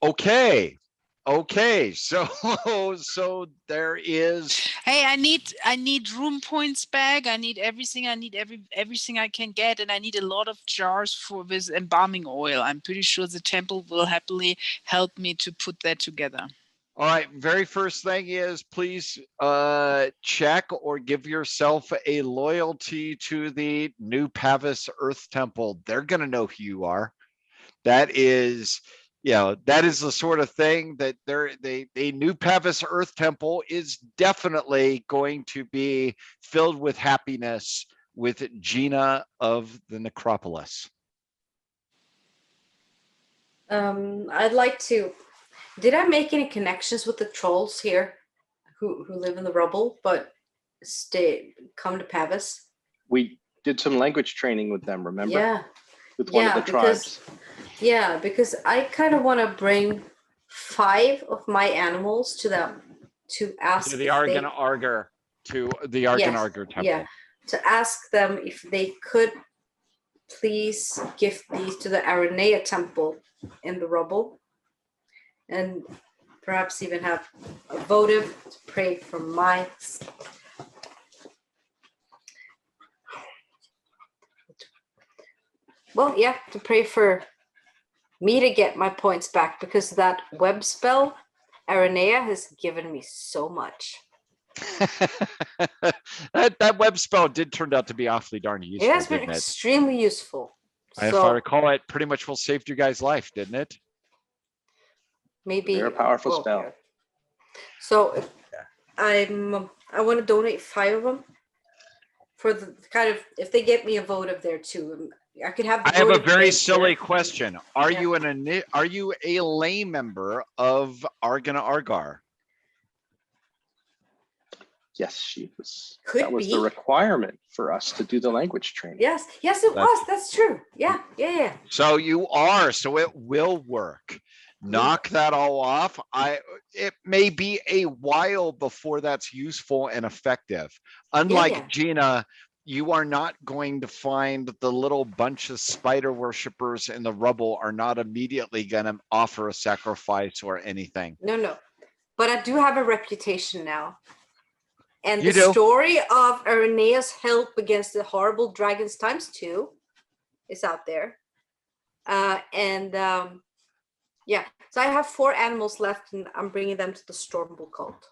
Okay, so there is.
Hey, I need room points back. I need everything. I need everything I can get, and I need a lot of jars with embalming oil. I'm pretty sure the temple will happily help me to put that together.
All right, very first thing is please check or give yourself a loyalty to the New Pavis Earth Temple. They're going to know who you are. That is the sort of thing that the New Pavis Earth Temple is definitely going to be filled with happiness with Gina of the Necropolis.
I'd like to. Did I make any connections with the trolls here who live in the rubble, but come to Pavis.
We did some language training with them, remember?
Yeah.
With one of the tribes.
Because I kind of want to bring 5 of my animals to them to ask
To the Argon Argar temple.
Yeah, to ask them if they could please give these to the Aranea temple in the rubble, and perhaps even have a votive to pray for my. Well, yeah, to pray for me to get my points back, because that web spell, Aranea, has given me so much.
that web spell did turn out to be awfully darn useful.
It has been extremely useful.
If I recall, it pretty much will saved your guy's life, didn't it?
Maybe
They're a powerful spell.
Yeah. So I want to donate 5 of them for the kind of, if they get me a votive there too. I could have.
I have a very silly question. Are you a lay member of Argon Argar?
Yes, she was.
Could
that was
be.
the requirement for us to do the language training.
Yes, it was. That's true. Yeah.
So you are. So it will work. Knock that all off. It may be a while before that's useful and effective. Unlike Gina, you are not going to find the little bunch of spider worshippers in the rubble are not immediately going to offer a sacrifice or anything.
No. But I do have a reputation now. And
the
story of Aranea's help against the horrible dragons ×2 is out there. So I have 4 animals left, and I'm bringing them to the Stormbull cult.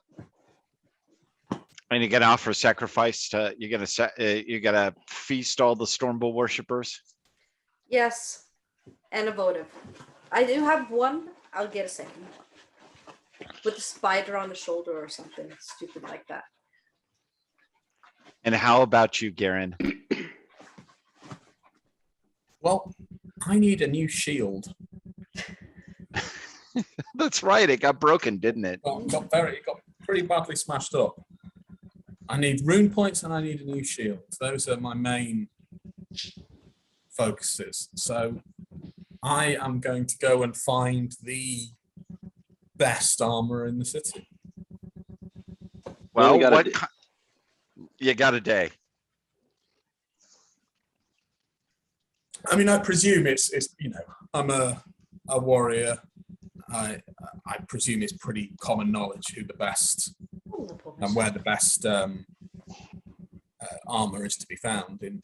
And you're gonna offer sacrifice to you're gonna feast all the Stormbull worshippers.
Yes, and a votive. I do have 1. I'll get a second one with a spider on the shoulder or something stupid like that.
And how about you, Garen?
Well, I need a new shield.
That's right. It got broken, didn't it?
It got pretty badly smashed up. I need rune points and I need a new shield. Those are my main focuses. So I am going to go and find the best armor in the city.
Well, you got a day.
I mean, I presume it's I'm a warrior. I presume it's pretty common knowledge who the best and where the best armor is to be found in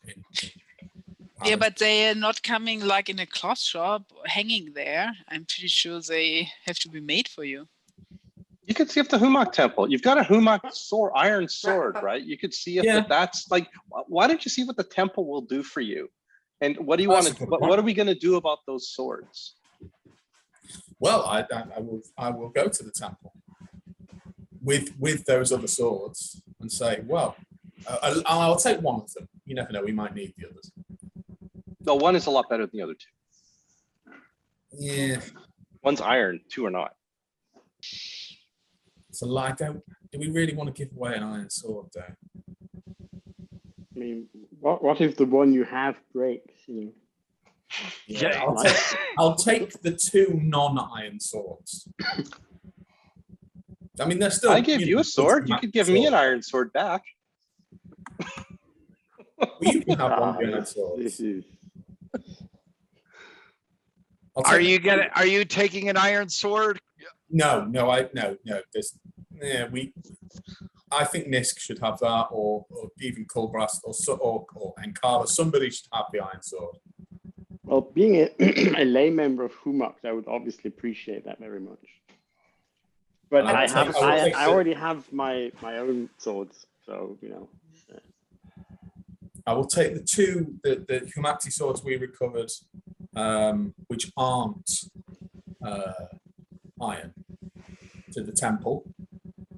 yeah, but they are not coming like in a cloth shop hanging there. I'm pretty sure they have to be made for you.
You could see if the Humak temple. You've got a Humak sword, iron sword, right? You could see if that's like. Why don't you see what the temple will do for you? And what do you want to? What are we going to do about those swords?
Well, I will go to the temple with those other swords and say, well, I'll take one of them. You never know, we might need the others.
No, one is a lot better than the other 2.
Yeah,
one's iron, 2 are not.
So, like, do we really want to give away an iron sword, though?
I mean, what if the one you have breaks?
Yeah, I'll take the 2 non-iron swords. I mean, they're still.
I gave you a sword. You could give me an iron sword back.
Well, you can have one iron sword.
Are you taking an iron sword?
No. I think Nisk should have that, or even Kulbrast, or Enkala. Somebody should have the iron sword.
Well, being a lay member of Humak, I would obviously appreciate that very much. But I already have my own swords, so
I will take the 2 the Humakti swords we recovered, which aren't iron, to the temple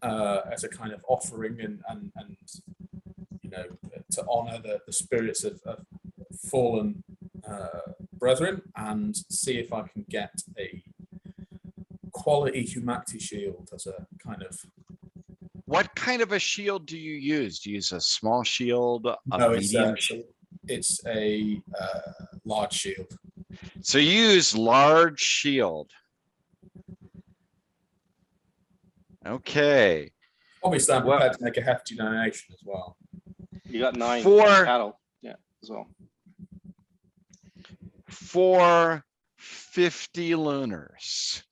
as a kind of offering and to honor the spirits of fallen brethren, and see if I can get a quality Humakti shield as a kind of
What kind of a shield do you use? Do you use a small shield, a
No,
medium?
it's a large shield.
So you use large shield. Okay.
Obviously, I'm
Well-
prepared to make a hefty donation as well.
You got 9
For-
cattle. Yeah, as well.
For 50 lunars.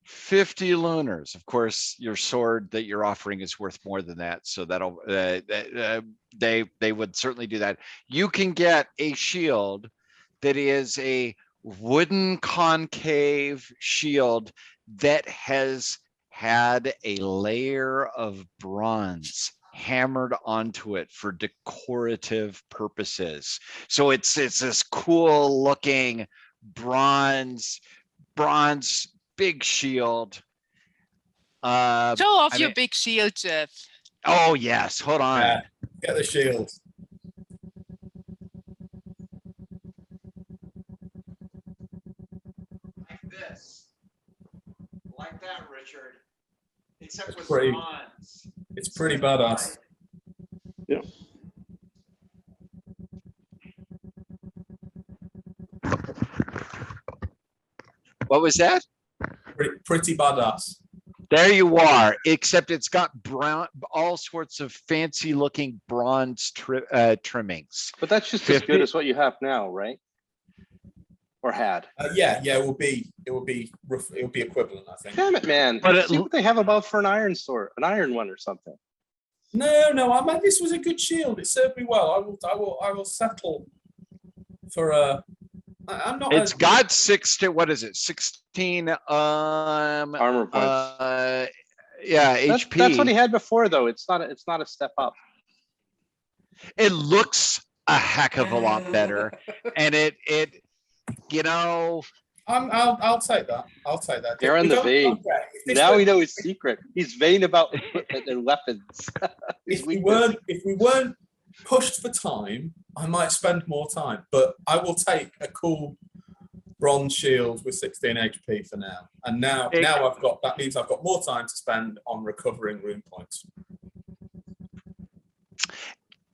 50 lunars. Of course, your sword that you're offering is worth more than that. So that'll they would certainly do that. You can get a shield that is a wooden concave shield that has had a layer of bronze hammered onto it for decorative purposes. So it's this cool looking bronze big shield.
Show off
I
your
mean-
big shield, Jeff.
Oh yes, hold on.
Yeah, get the shield.
Like this. Like that, Richard. Except
It's
with
pretty-
bronze.
It's pretty badass.
Yeah.
What was that?
Pretty badass.
There you are, except it's got brown, all sorts of fancy looking bronze trimmings.
But that's just as
50
good as what you have now, right? Or had.
Yeah, it will be equivalent, I think.
Damn it, man.
But it
See what they have above for an iron sword, an iron one or something.
No, I mean, this was a good shield. It served me well. I will settle for I'm not.
It's got 16, what is it? 16
Armor points.
yeah,
That's
HP.
what he had before, though. It's not a step up.
It looks a heck of a lot better. And it you know,
I'll take that. I'll take that.
They're in the vein. Now we know his secret. He's vain about equipment and weapons.
If we weren't pushed for time, I might spend more time, but I will take a cool bronze shield with 16 HP for now. And now that means I've got more time to spend on recovering rune points.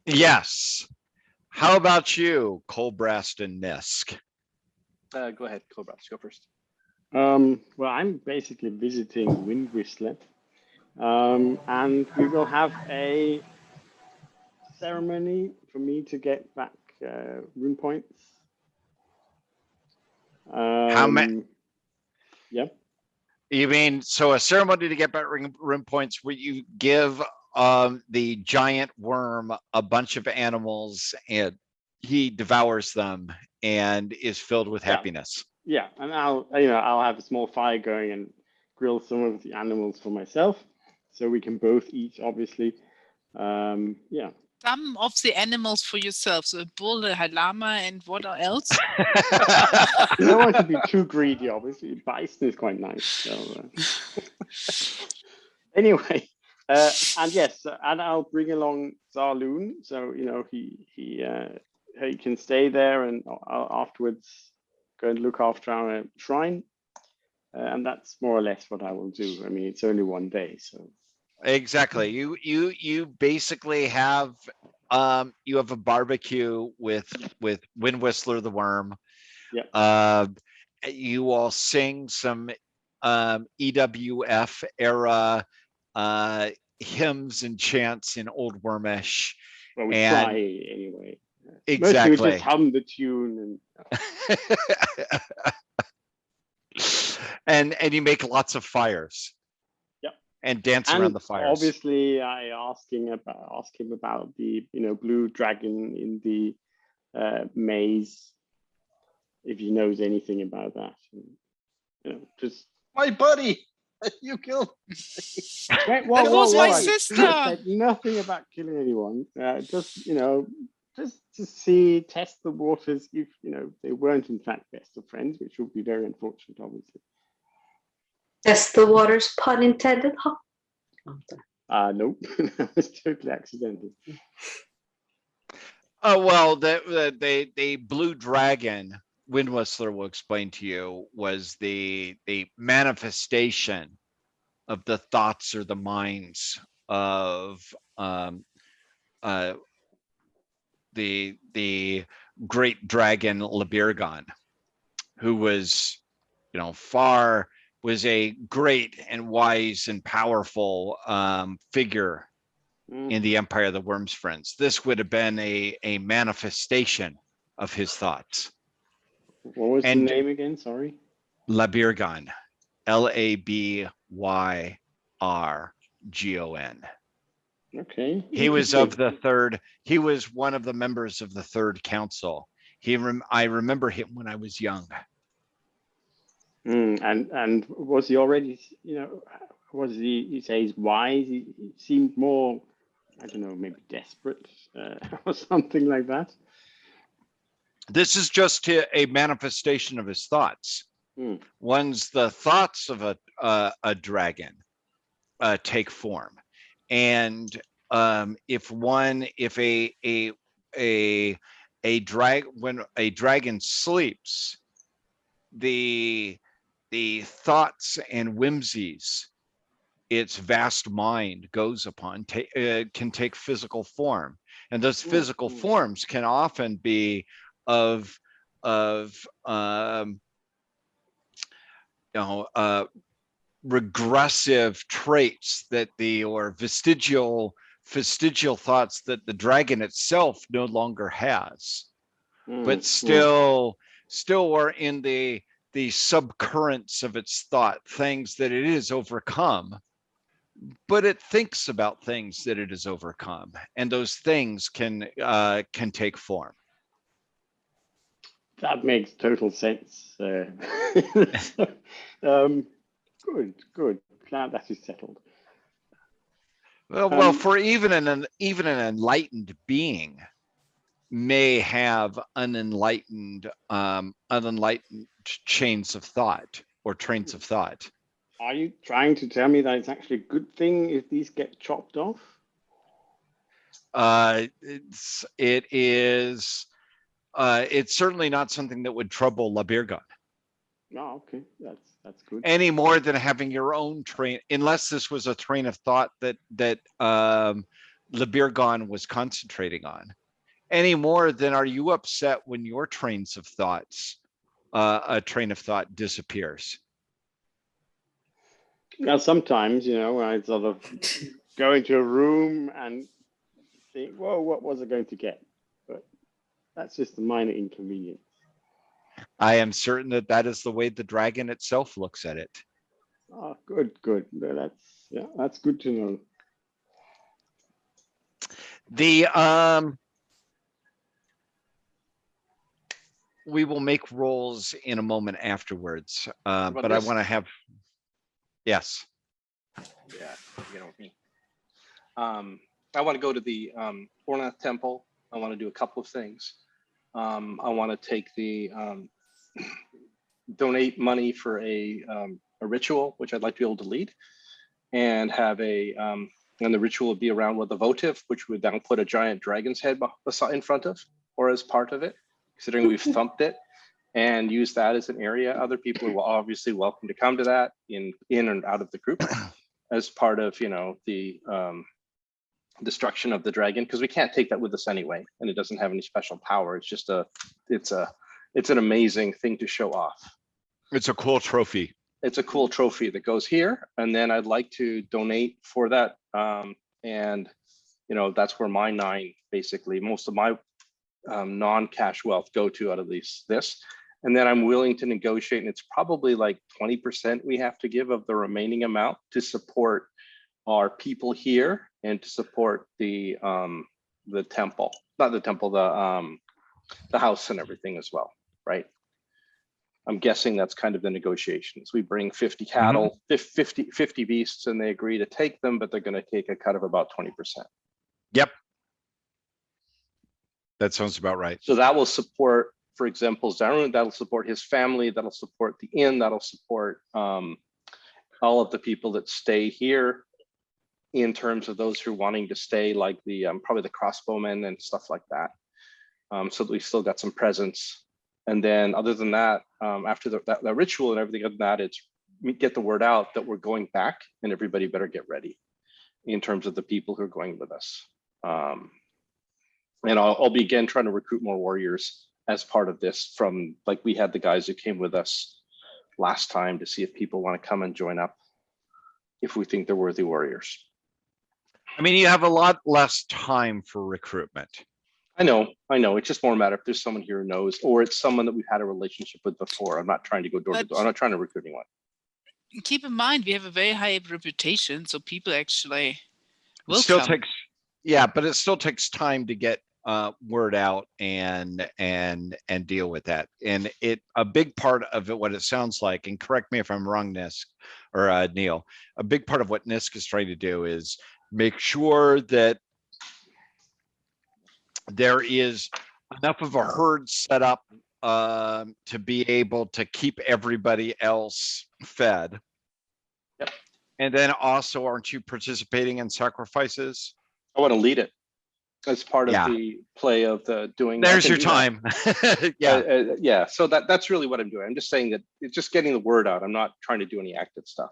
yes. How about you, Colbrast and Nisk?
Go ahead, Cobras. Go first.
Well, I'm basically visiting Wind Whistler, and we will have a ceremony for me to get back rune points.
How many?
Yeah.
You mean, so a ceremony to get back rune points where you give the giant worm a bunch of animals and he devours them and is filled with happiness.
Yeah, and I'll have a small fire going and grill some of the animals for myself, so we can both eat, obviously. Yeah.
Some of the animals for yourself. So a bull, a llama, and what else?
You don't want to be too greedy, obviously. Bison is quite nice. So, anyway, and yes, and I'll bring along Zarloon, so he can stay there, and I'll afterwards go and look after our shrine, and that's more or less what I will do. I mean, it's only one day, so.
Exactly. You basically have you have a barbecue with Wind Whistler the worm.
Yeah.
You all sing some EWF era hymns and chants in Old Wormish.
Well, we
And-
try anyway.
Exactly.
Mostly we just hum the tune
and you make lots of fires.
Yep.
And dance around the fires.
Obviously, I ask him about the blue dragon in the maze, if he knows anything about that. Just
My buddy, you killed.
That was my sister.
I said nothing about killing anyone. Just to test the waters if they weren't in fact best of friends, which would be very unfortunate, obviously.
Test the waters, pun intended. Huh?
Nope, that was totally accidental.
Oh well, the blue dragon, Wind Whistler will explain to you, was the manifestation of the thoughts or the minds of the great dragon Labirgon, who was, was a great and wise and powerful figure in the Empire of the Worms Friends. This would have been a manifestation of his thoughts.
What was the name again? Sorry.
Labirgon, Labyyrgon.
Okay.
He was of the third. He was one of the members of the Third Council. I remember him when I was young.
And was he already? Was he? You say he's wise. He seemed more, I don't know, maybe desperate or something like that.
This is just a manifestation of his thoughts. Once the thoughts of a dragon take form, and when a dragon sleeps, the thoughts and whimsies its vast mind goes upon can take physical form, and those physical forms can often be of regressive traits or vestigial thoughts that the dragon itself no longer has, but still are in the subcurrents of its thought, things that it is overcome, but it thinks about things that it is overcome, and those things can take form.
That makes total sense. Good. Glad that is settled.
Well, for even an enlightened being may have unenlightened chains of thought or trains of thought.
Are you trying to tell me that it's actually a good thing if these get chopped off?
It's certainly not something that would trouble Labirgon.
Oh, okay, that's good.
Any more than having your own train, unless this was a train of thought that Labirgon was concentrating on. Any more than are you upset when your trains of thoughts, a train of thought disappears?
Now, sometimes, when I sort of go into a room and think, whoa, what was I going to get? But that's just a minor inconvenience.
I am certain that is the way the dragon itself looks at it.
Oh, good. That's good to know.
We will make rolls in a moment afterwards, but I want to have. Yes.
Yeah, me. I want to go to the Ornath Temple. I want to do a couple of things. I want to take the donate money for a ritual, which I'd like to be able to lead, and have and the ritual would be around with a votive, which would then put a giant dragon's head in front of, or as part of it, considering we've thumped it, and use that as an area. Other people are obviously welcome to come to that in and out of the group as part of, the destruction of the dragon, because we can't take that with us anyway, and it doesn't have any special power. It's just it's an amazing thing to show off.
It's a cool trophy.
It's a cool trophy that goes here, and then I'd like to donate for that. And that's where my 9, basically most of my non-cash wealth go to out of this. And then I'm willing to negotiate, and it's probably like 20% we have to give of the remaining amount to support our people here and to support the temple, not the temple, the house and everything as well, right? I'm guessing that's kind of the negotiations. We bring 50 cattle, 50 beasts, and they agree to take them, but they're going to take a cut of about 20%.
Yep. That sounds about right.
So that will support, for example, Zarun, that'll support his family, that'll support the inn, that'll support all of the people that stay here in terms of those who are wanting to stay, like the probably the crossbowmen and stuff like that. So that we've still got some presence. And then other than that, after that ritual and everything other than that, it's get the word out that we're going back and everybody better get ready. in terms of the people who are going with us. And I'll be again trying to recruit more warriors as part of this, from like we had the guys who came with us last time, to see if people want to come and join up if we think they're worthy warriors.
I mean, you have a lot less time for recruitment.
I know. It's just more a matter if there's someone here who knows, or it's someone that we've had a relationship with before. I'm not trying to go door to door. I'm not trying to recruit anyone.
Keep in mind, we have a very high reputation, so people actually will
Still
come.
takes, yeah, but it still takes time to get word out and deal with that. And a big part of it, what it sounds like, and correct me if I'm wrong, Nisk or Neil, a big part of what Nisk is trying to do is make sure that there is enough of a herd set up to be able to keep everybody else fed.
Yep.
And then also, aren't you participating in sacrifices?
I want to lead it as part of
Yeah.
the play of the doing.
There's your time. Yeah.
Yeah. So that's really what I'm doing. I'm just saying that it's just getting the word out. I'm not trying to do any active stuff.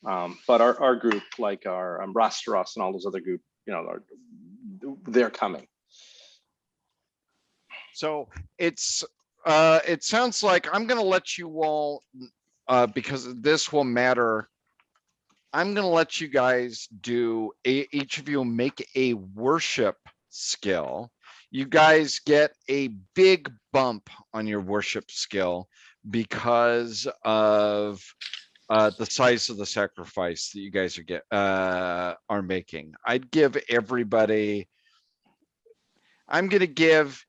But our group, like our Rasteros and all those other group, they're coming.
So it sounds like I'm going to let you all, because this will matter. I'm going to let you guys do each of you make a worship skill. You guys get a big bump on your worship skill because of the size of the sacrifice that you guys are making. I'd give everybody. I'm going to give.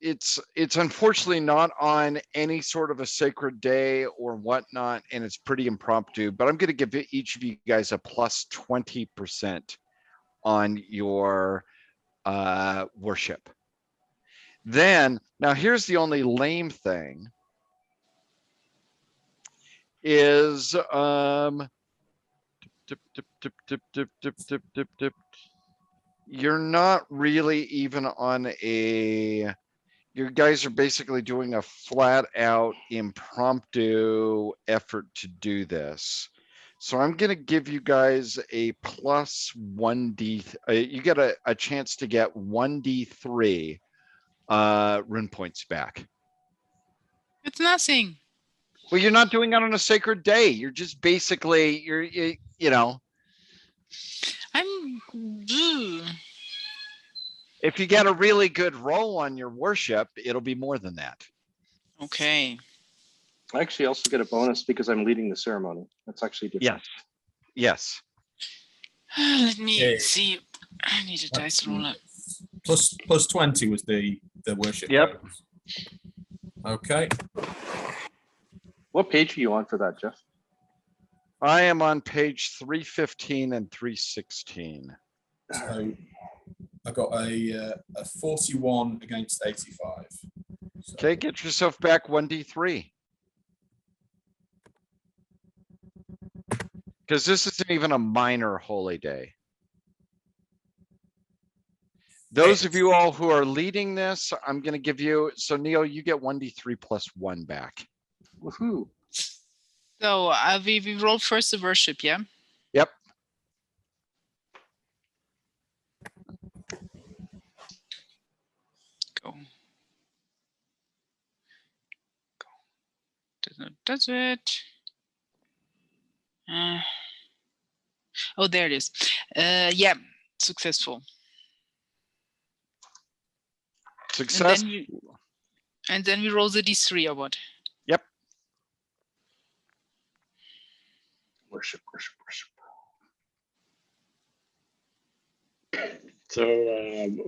It's unfortunately not on any sort of a sacred day or whatnot, and it's pretty impromptu, but I'm going to give each of you guys a plus 20% on your worship. Then, now here's the only lame thing is, you're not really even on you guys are basically doing a flat out impromptu effort to do this. So I'm going to give you guys a plus 1d. You get a chance to get 1d3 rune points back.
It's nothing.
Well, you're not doing it on a sacred day. You're just basically,
I'm.
if you get a really good roll on your worship, it'll be more than that.
Okay.
I actually also get a bonus because I'm leading the ceremony. That's actually different.
Yes.
Let me
Yeah.
see. I need a dice roller.
Plus 20 was the worship.
Yep.
bonus. Okay.
What page are you on for that, Jeff?
I am on page 315 and 316.
So I got a 41 against 85. So,
Okay, get yourself back 1d3. Because this isn't even a minor holy day. Those of you all who are leading this, I'm going to give you, so Neil, you get 1d3 plus 1 back.
Woohoo.
So we roll first the worship, yeah?
Yep.
Go. Does it? Oh, there it is. Yeah, successful.
Success.
And then we roll the d3 or what?
Yep.
Worship.
So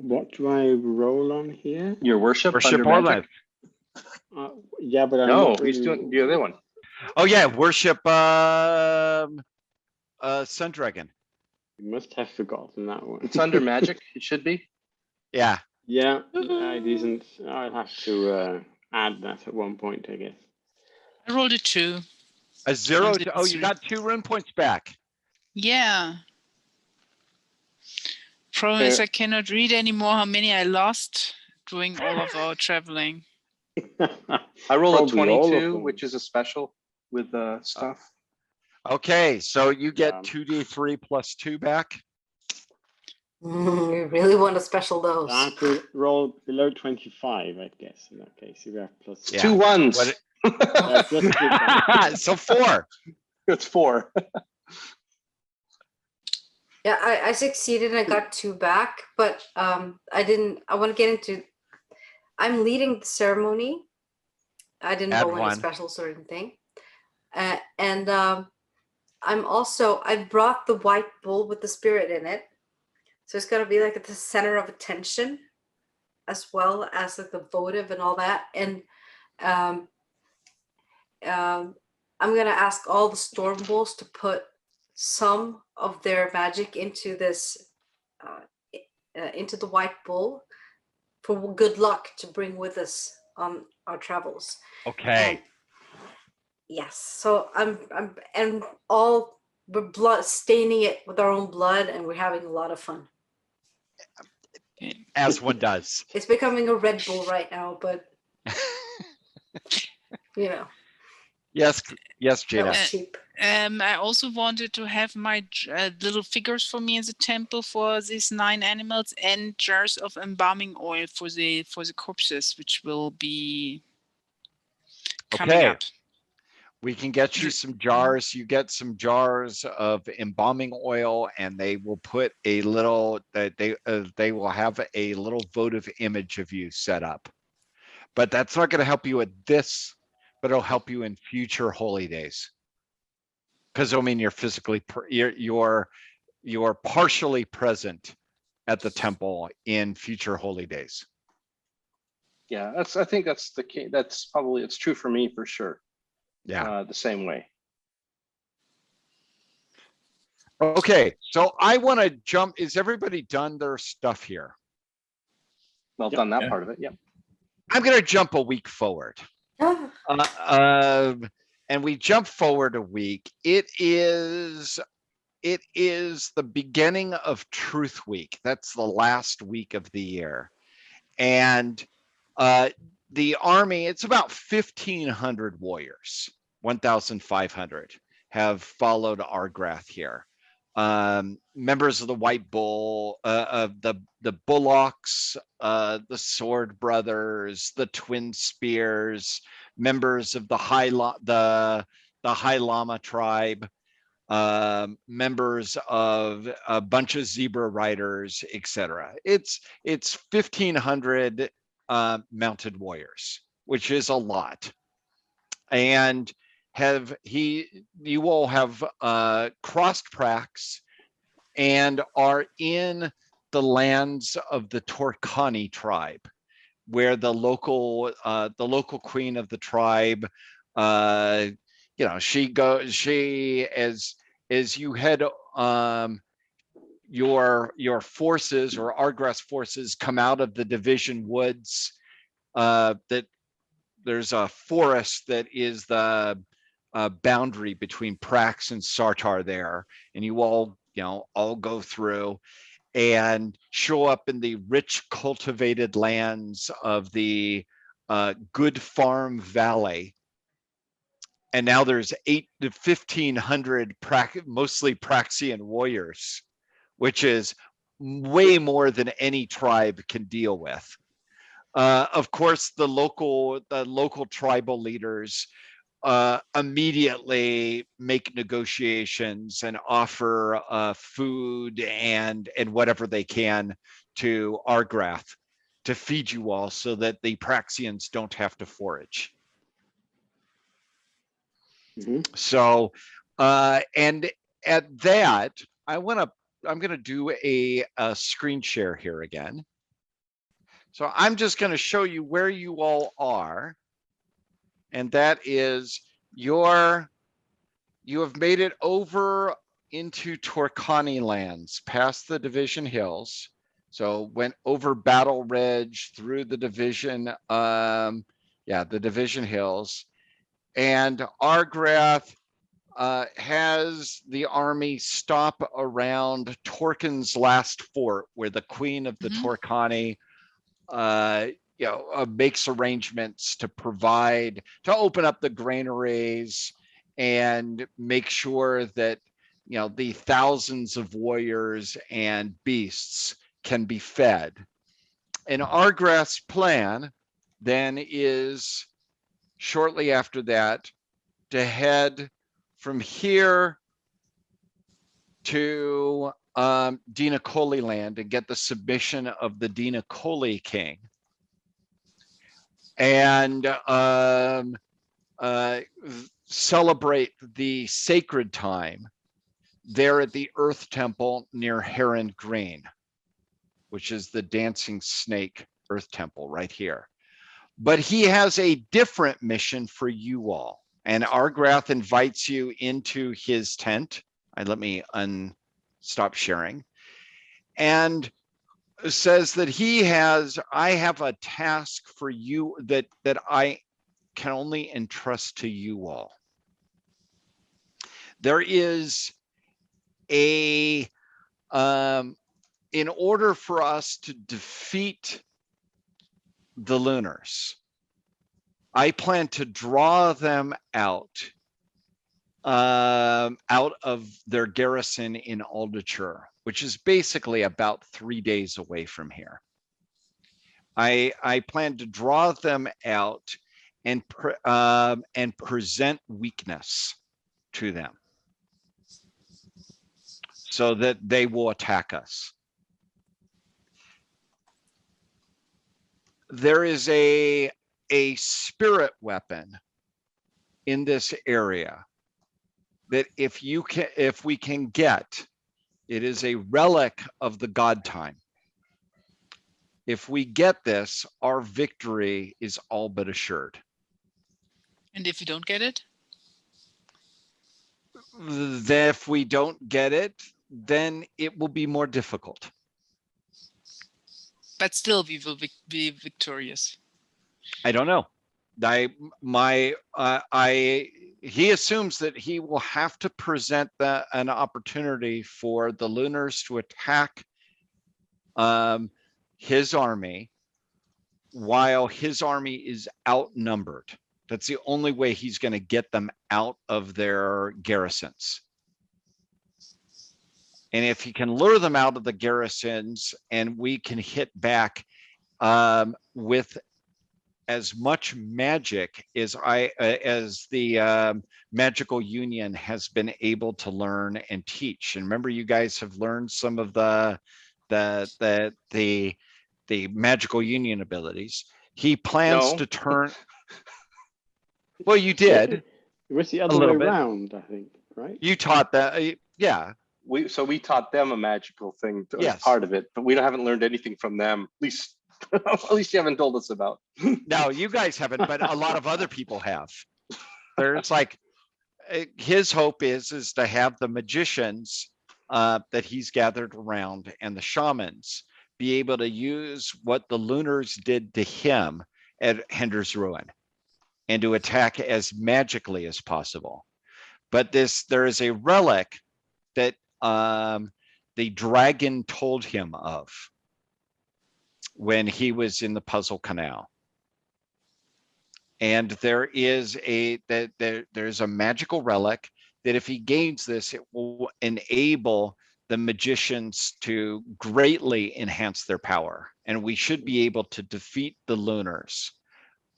what do I roll on here?
Your worship.
Worship
under
or
magic?
life.
Yeah, but I'm
No,
not
he's
really-
doing the other one.
Oh yeah, worship Sun Dragon.
You must have forgotten that one.
It's under magic. It should be.
Yeah.
Yeah, it isn't. I'll have to add that at one point, I guess.
I rolled a 2.
A 0.
On the
Oh, you
D3.
got 2 rune points back.
Yeah. Problem is I cannot read anymore how many I lost doing all of our traveling.
I roll a
Probably all of
22,
them.
which is a special with stuff.
Okay, so you get
Yeah.
2d3 plus 2 back.
You really want a special dose.
I have to roll below 25, I guess, in that case. You have plus
Yeah.
2 ones.
What
just keep
so 4.
It's 4.
Yeah, I succeeded and I got 2 back, but I want to get into, I'm leading the ceremony. I didn't
Add
roll any
1.
specials or anything. And I brought the white bull with the spirit in it. So it's going to be like at the center of attention, as well as like the votive and all that. And I'm going to ask all the storm bulls to put some of their magic into this, into the white bull for good luck to bring with us on our travels.
Okay.
And yes, so we're blood staining it with our own blood, and we're having a lot of fun.
As one does.
It's becoming a Red Bull right now, but you know.
Yes,
That
Jada.
was cheap.
I also wanted to have my little figures for me in the temple for these 9 animals, and jars of embalming oil for the corpses, which will be coming up.
We can get you some jars. You get some jars of embalming oil, and they will put a little. They will have a little votive image of you set up. But that's not going to help you at this, but it'll help you in future holy days. Because I mean, you're physically, you're partially present at the temple in future holy days.
Yeah, I think that's the key. That's probably, it's true for me for sure.
Yeah.
The same way.
Okay, so I want to jump. Is everybody done their stuff here?
Well, done that part of it. Yep.
I'm going to jump a week forward. And we jump forward a week. It is the beginning of Truth Week. That's the last week of the year. And the army, it's about 1,500 warriors, 1,500 have followed Argrath here. Members of the White Bull, of the Bullocks, the Sword Brothers, the Twin Spears, members of the High Llama tribe, members of a bunch of zebra riders, etc. It's 1,500 mounted warriors, which is a lot. And you all have crossed Prax and are in the lands of the Torcani tribe, where the local queen of the tribe, she as you head, your forces or Argrass forces come out of the division woods, that there's a forest that is the boundary between Prax and Sartar there, and you all go through and show up in the rich cultivated lands of the Good Farm Valley. And now there's 800 to 1,500 mostly Praxian warriors, which is way more than any tribe can deal with. Of course, the local tribal leaders immediately make negotiations and offer food and whatever they can to Argrath to feed you all, so that the Praxians don't have to forage. Mm-hmm. So, and at that, I'm gonna do a screen share here again. So I'm just going to show you where you all are. And that is you have made it over into Torcani lands, past the Division Hills. So went over Battle Ridge, through the Division, the Division Hills. And Argrath has the army stop around Torquin's last fort, where the queen of the Torcani makes arrangements to open up the granaries and make sure that the thousands of warriors and beasts can be fed. And Argrath's plan then is shortly after that to head from here to Dinakoli land and get the submission of the Dinakoli king, and celebrate the sacred time there at the Earth Temple near Heron Green, which is the dancing snake Earth Temple right here. But he has a different mission for you all. And Argrath invites you into his tent. Let me stop sharing. And says that I have a task for you that I can only entrust to you all. There is in order for us to defeat the Lunars, I plan to draw them out of their garrison in Aldature, which is basically about 3 days away from here. I plan to draw them out and present weakness to them so that they will attack us. There is a spirit weapon in this area that if we can get, it is a relic of the god time. If we get this, our victory is all but assured.
And if you don't get it?
Then if we don't get it, then it will be more difficult.
But still we will be victorious.
I don't know. He assumes that he will have to present an opportunity for the Lunars to attack his army while his army is outnumbered. That's the only way he's going to get them out of their garrisons. And if he can lure them out of the garrisons and we can hit back with as much magic as the Magical Union has been able to learn and teach. And remember, you guys have learned some of the Magical Union abilities. He plans to turn. Well, you did.
It was the other way around, I think, right?
You taught that, yeah.
We taught them a magical thing as
Yes.
part of it, but we haven't learned anything from them. At least you haven't told us about.
No, you guys haven't, but a lot of other people have. There's like, his hope is to have the magicians that he's gathered around and the shamans be able to use what the Lunars did to him at Hender's Ruin and to attack as magically as possible. But there is a relic that the dragon told him of when he was in the Puzzle Canal. And there's a magical relic that if he gains this, it will enable the magicians to greatly enhance their power. And we should be able to defeat the Lunars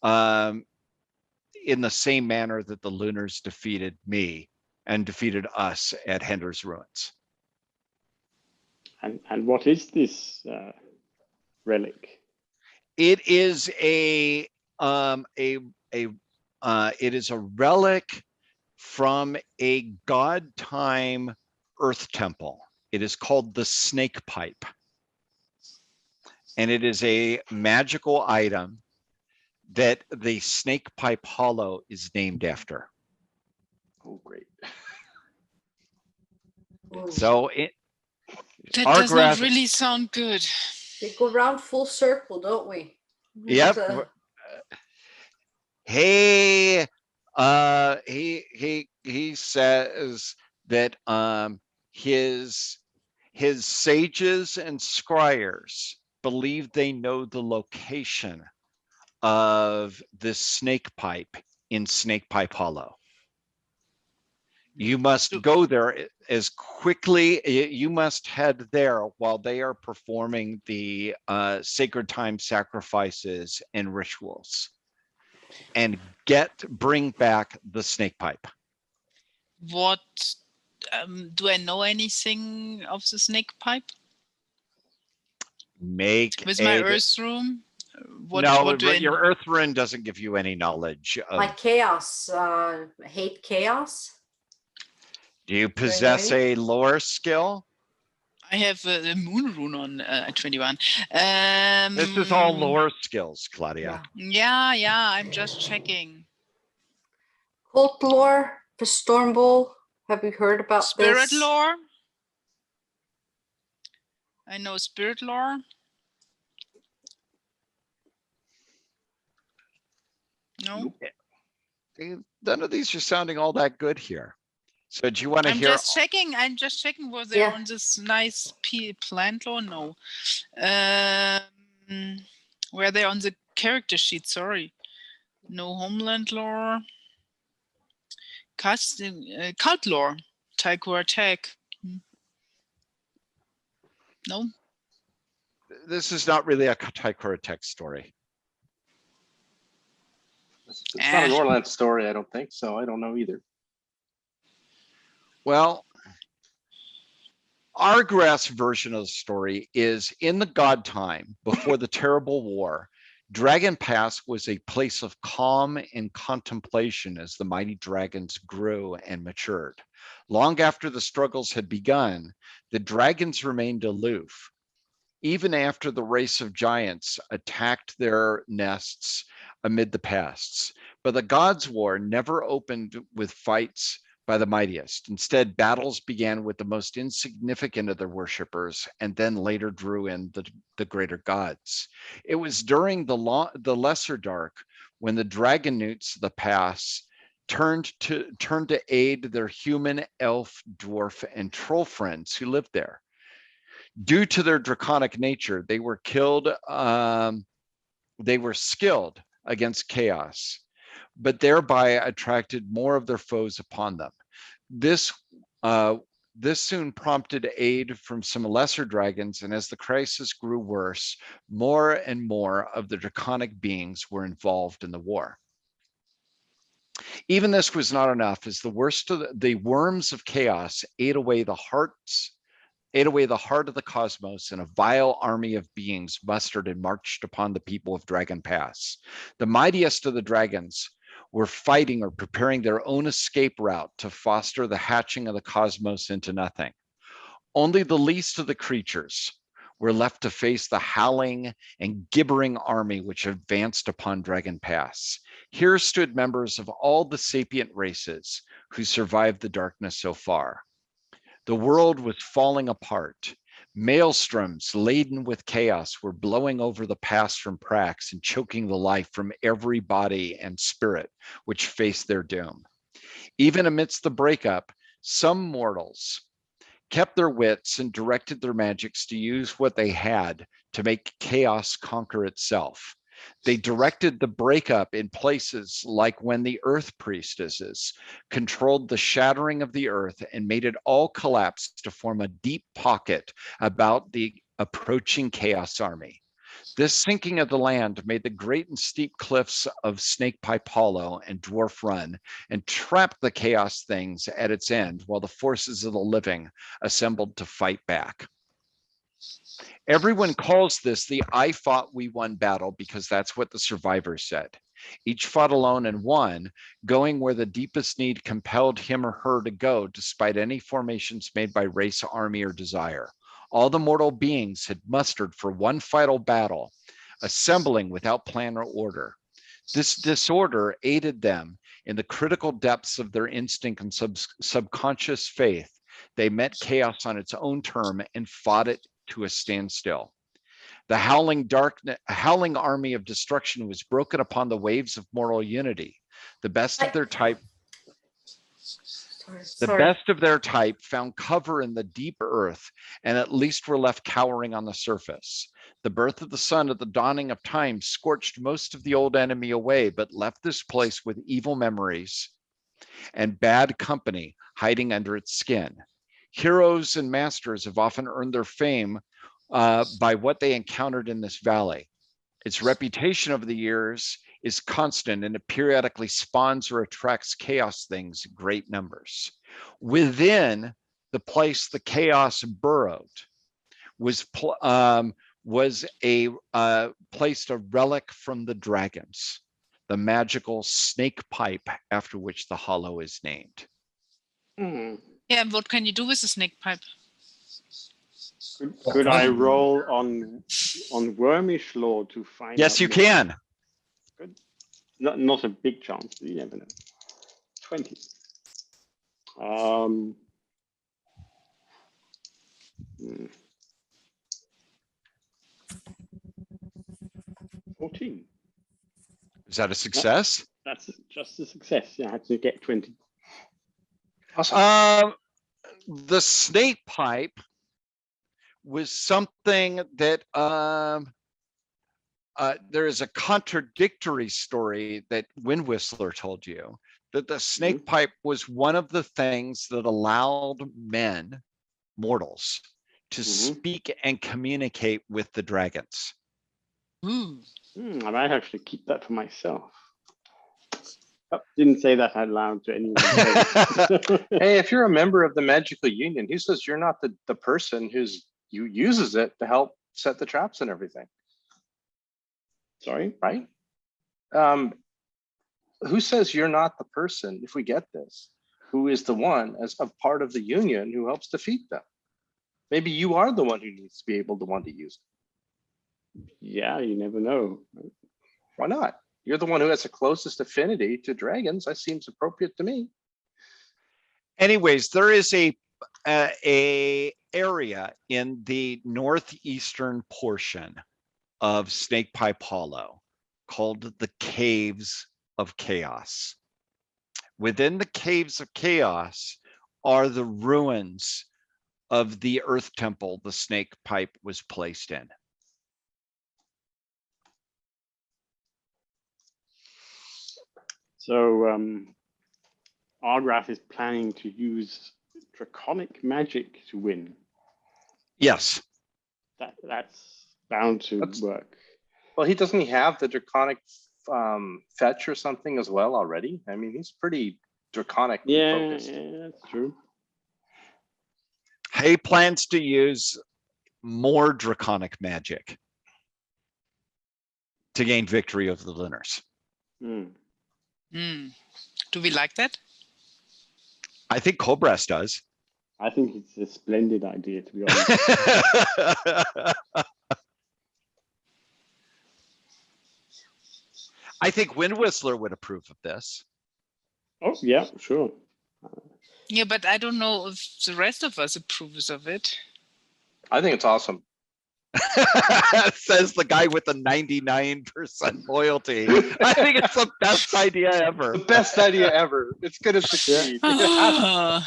in the same manner that the Lunars defeated me and defeated us at Hender's Ruins.
And what is this relic?
It is it is a relic from a god time earth temple. It is called the snake pipe. And it is a magical item that the snake pipe hollow is named after.
Oh, great.
So
that does not really sound good.
We go round full circle, don't we?
Yep. Hey, he says that his sages and scryers believe they know the location of this snake pipe in Snake Pipe Hollow. You must go there as quickly. You must head there while they are performing the sacred time sacrifices and rituals, and bring back the snake pipe.
What do I know anything of the snake pipe?
Make
With my Earth room?
Your Earth rune doesn't give you any knowledge of.
Like chaos, hate chaos.
Do you possess a lore skill?
I have a moon rune on 21.
This is all lore skills, Claudia.
Yeah, I'm just checking.
Cult lore for Storm Bowl. Have you heard about
Spirit
this?
lore? I know spirit lore. No.
None of these are sounding all that good here. So do you want to hear?
I'm just checking was there on this nice plant lore? No. Were they on the character sheet? Sorry. No homeland lore. Cult lore. Taiko attack. No.
This is not really a Taiko attack story.
It's not an Orland story, I don't think so. I don't know either.
Well, our grass version of the story is in the god time before the terrible war. Dragon Pass was a place of calm and contemplation as the mighty dragons grew and matured. Long after the struggles had begun, the dragons remained aloof. Even after the race of giants attacked their nests amid the pasts. But the gods' war never opened with fights by the mightiest. Instead, battles began with the most insignificant of their worshippers, and then later drew in the greater gods. It was during the Lesser Dark when the dragon newts of the pass turned to aid their human, elf, dwarf, and troll friends who lived there. Due to their draconic nature, they were skilled against chaos, but thereby attracted more of their foes upon them. This soon prompted aid from some lesser dragons, and as the crisis grew worse, more and more of the draconic beings were involved in the war. Even this was not enough, as the worst of the worms of chaos ate away the heart of the cosmos, and a vile army of beings mustered and marched upon the people of Dragon Pass. The mightiest of the dragons were fighting or preparing their own escape route to foster the hatching of the cosmos into nothing. Only the least of the creatures were left to face the howling and gibbering army which advanced upon Dragon Pass. Here stood members of all the sapient races who survived the darkness so far. The world was falling apart. Maelstroms laden with chaos were blowing over the pass from Prax and choking the life from every body and spirit which faced their doom. Even amidst the breakup, some mortals kept their wits and directed their magics to use what they had to make chaos conquer itself. They directed the breakup in places like when the earth priestesses controlled the shattering of the earth and made it all collapse to form a deep pocket about the approaching chaos army. This sinking of the land made the great and steep cliffs of Snakepipe Hollow and Dwarf Run and trapped the chaos things at its end while the forces of the living assembled to fight back. Everyone calls this the I fought, we won battle because that's what the survivors said. Each fought alone and won, going where the deepest need compelled him or her to go, despite any formations made by race, army, or desire. All the mortal beings had mustered for one final battle, assembling without plan or order. This disorder aided them in the critical depths of their instinct and subconscious faith. They met chaos on its own term and fought it to a standstill. The howling army of destruction was broken upon the waves of moral unity. The best of their type found cover in the deep earth and at least were left cowering on the surface. The birth of the sun at the dawning of time scorched most of the old enemy away, but left this place with evil memories and bad company hiding under its skin. Heroes and masters have often earned their fame by what they encountered in this valley. Its reputation over the years is constant, and it periodically spawns or attracts chaos things in great numbers. Within the place the chaos burrowed was placed a relic from the dragons, the magical snake pipe after which the hollow is named.
Yeah, and what can you do with the snake pipe?
Could I roll on wormish law to find
Yes,
out
you
more?
can.
Good. Not a big chance, but you never know. 20. 14.
Is that a success?
That's just a success. Yeah, I had to get 20.
Awesome.
The snake pipe was something that there is a contradictory story that Wind Whistler told you, that the snake pipe was one of the things that allowed men, mortals, to speak and communicate with the dragons.
I might actually keep that for myself. Oh, didn't say that out loud to anyone.
Hey, if you're a member of the Magical Union, he says you're not the person who uses it to help set the traps and everything.
Sorry?
Right? Who says you're not the person, if we get this, who is the one as a part of the union who helps defeat them? Maybe you are the one who needs to be able to want to use it.
Yeah, you never know.
Why not? You're the one who has the closest affinity to dragons. That seems appropriate to me.
Anyways, there is a area in the northeastern portion of Snakepipe Hollow called the Caves of Chaos. Within the Caves of Chaos are the ruins of the Earth Temple the Snake Pipe was placed in.
So Argrath is planning to use draconic magic to win.
Yes.
That's bound to work.
Well, doesn't he have the draconic fetch or something as well already? I mean, he's pretty draconic focused.
Yeah, that's true.
He plans to use more draconic magic to gain victory over the Lunners.
Do we like that?
I think Cobras does.
I think it's a splendid idea, to be honest.
I think Wind Whistler would approve of this.
Oh, yeah, sure.
Yeah, but I don't know if the rest of us approves of it.
I think it's awesome.
Says the guy with the 99% loyalty. I think it's the best idea ever.
The best idea ever. It's going to succeed.
Yeah.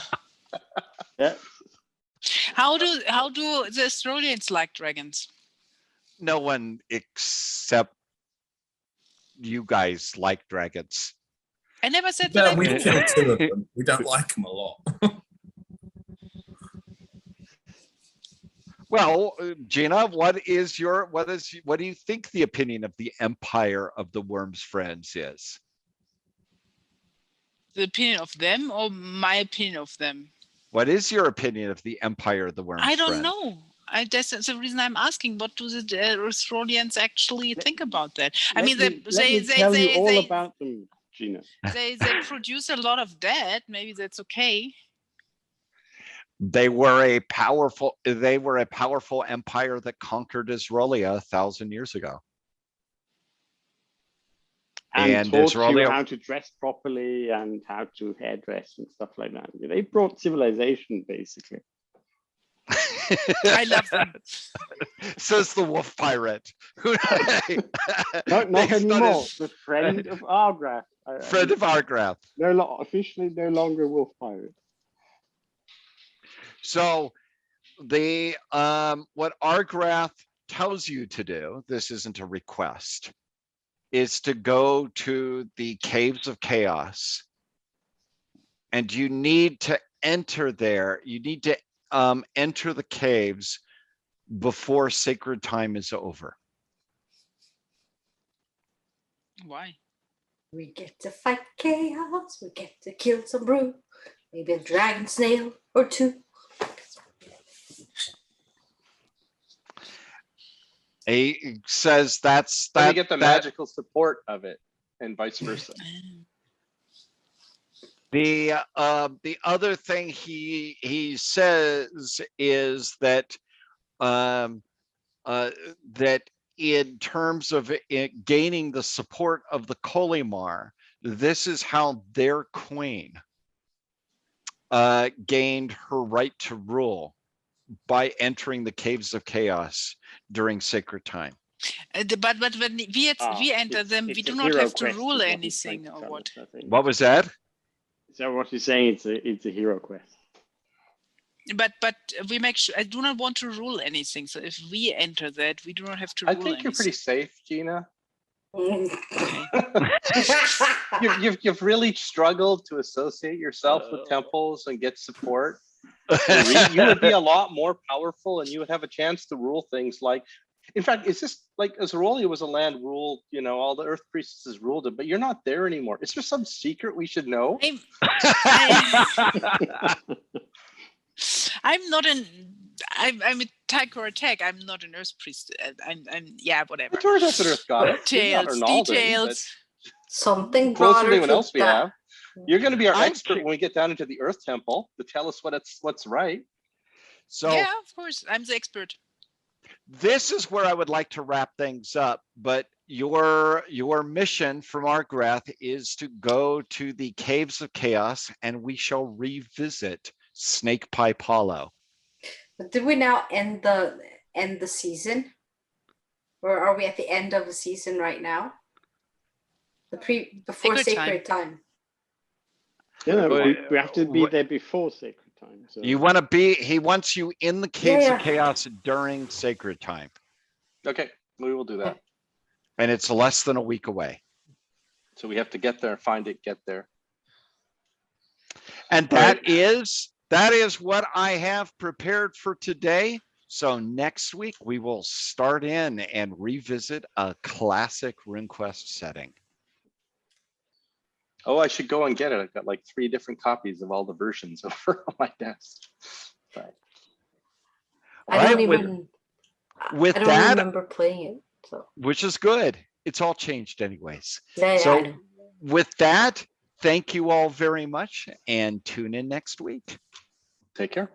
How do the Australians like dragons?
No one except you guys like dragons.
I never said that.
No, we killed 2 of them. We don't like them a lot.
Well, Gina, what do you think the opinion of the Empire of the Worm's Friends is?
The opinion of them or my opinion of them?
What is your opinion of the Empire of the Worm's Friends?
I don't know. That's the reason I'm asking. What do the Australians actually think about that?
Let me tell you all about them, Gina.
They produce a lot of debt. Maybe that's okay.
They were a powerful empire that conquered Israelia 1,000 years ago.
And taught you how to dress properly and how to hairdress and stuff like that. They brought civilization, basically.
I love them.
Says the wolf pirate.
Not anymore. The friend of Argrath.
Friend of Argrath.
Officially no longer wolf pirate.
So the what Argrath tells you to do, this isn't a request, is to go to the Caves of Chaos and you need to enter there. You need to enter the caves before sacred time is over.
Why?
We get to fight chaos. We get to kill some brew. Maybe a dragon snail or two.
He says that's
Then we
that.
get the
that
magical support of it, and vice versa.
the other thing he says is that that in terms of it gaining the support of the Kolimar, this is how their queen gained her right to rule, by entering the caves of chaos during sacred time.
But when we enter them, we
it's
do
a
not
hero
have to
quest is
rule
what he's
anything
trying to
or
tell
what.
us, I think.
What was that?
So what you're saying, it's a hero quest.
But we make sure. I do not want to rule anything. So if we enter that, we do not have to
I
rule
think you're pretty
anything.
safe, Gina.
Okay.
You've really struggled to associate yourself with temples and get support. You would be a lot more powerful, and you would have a chance to rule things like. In fact, is this like Azarolia was a land ruled? You know, all the Earth priestesses ruled it, but you're not there anymore. Is there some secret we should know?
I'm not an. I'm a Tycho attack. I'm not an Earth priest. I'm yeah, whatever.
Victoria's an Earth goddess. You're not
Details.
Arnaldo,
Details.
Something
closer
broader
to anyone
to
else we
that.
have. You're going to be our
I'm
expert when we get down into the Earth Temple to tell us what's right.
So
Yeah, of course, I'm the expert.
this is where I would like to wrap things up, but your mission from Argrath is to go to the Caves of Chaos, and we shall revisit Snake Pipe Hollow.
But did we now end the season? Or are we at the end of the season right now? Before sacred time.
Yeah,
But-
we have to be there before sacred time. So
You want to be, he wants you in the Caves
Yeah.
of Chaos during sacred time,
Okay, we will do that.
and it's less than a week away.
So we have to get there, find it, get there.
And that is what I have prepared for today. So next week we will start in and revisit a classic RuneQuest setting.
Oh, I should go and get it. I've got like 3 different copies of all the versions over on my desk. But
I don't
Right,
even.
with
I don't
that-
remember playing it. So
Which is good. It's all changed anyways.
yeah,
So
I know.
with that, thank you all very much, and tune in next week.
take care.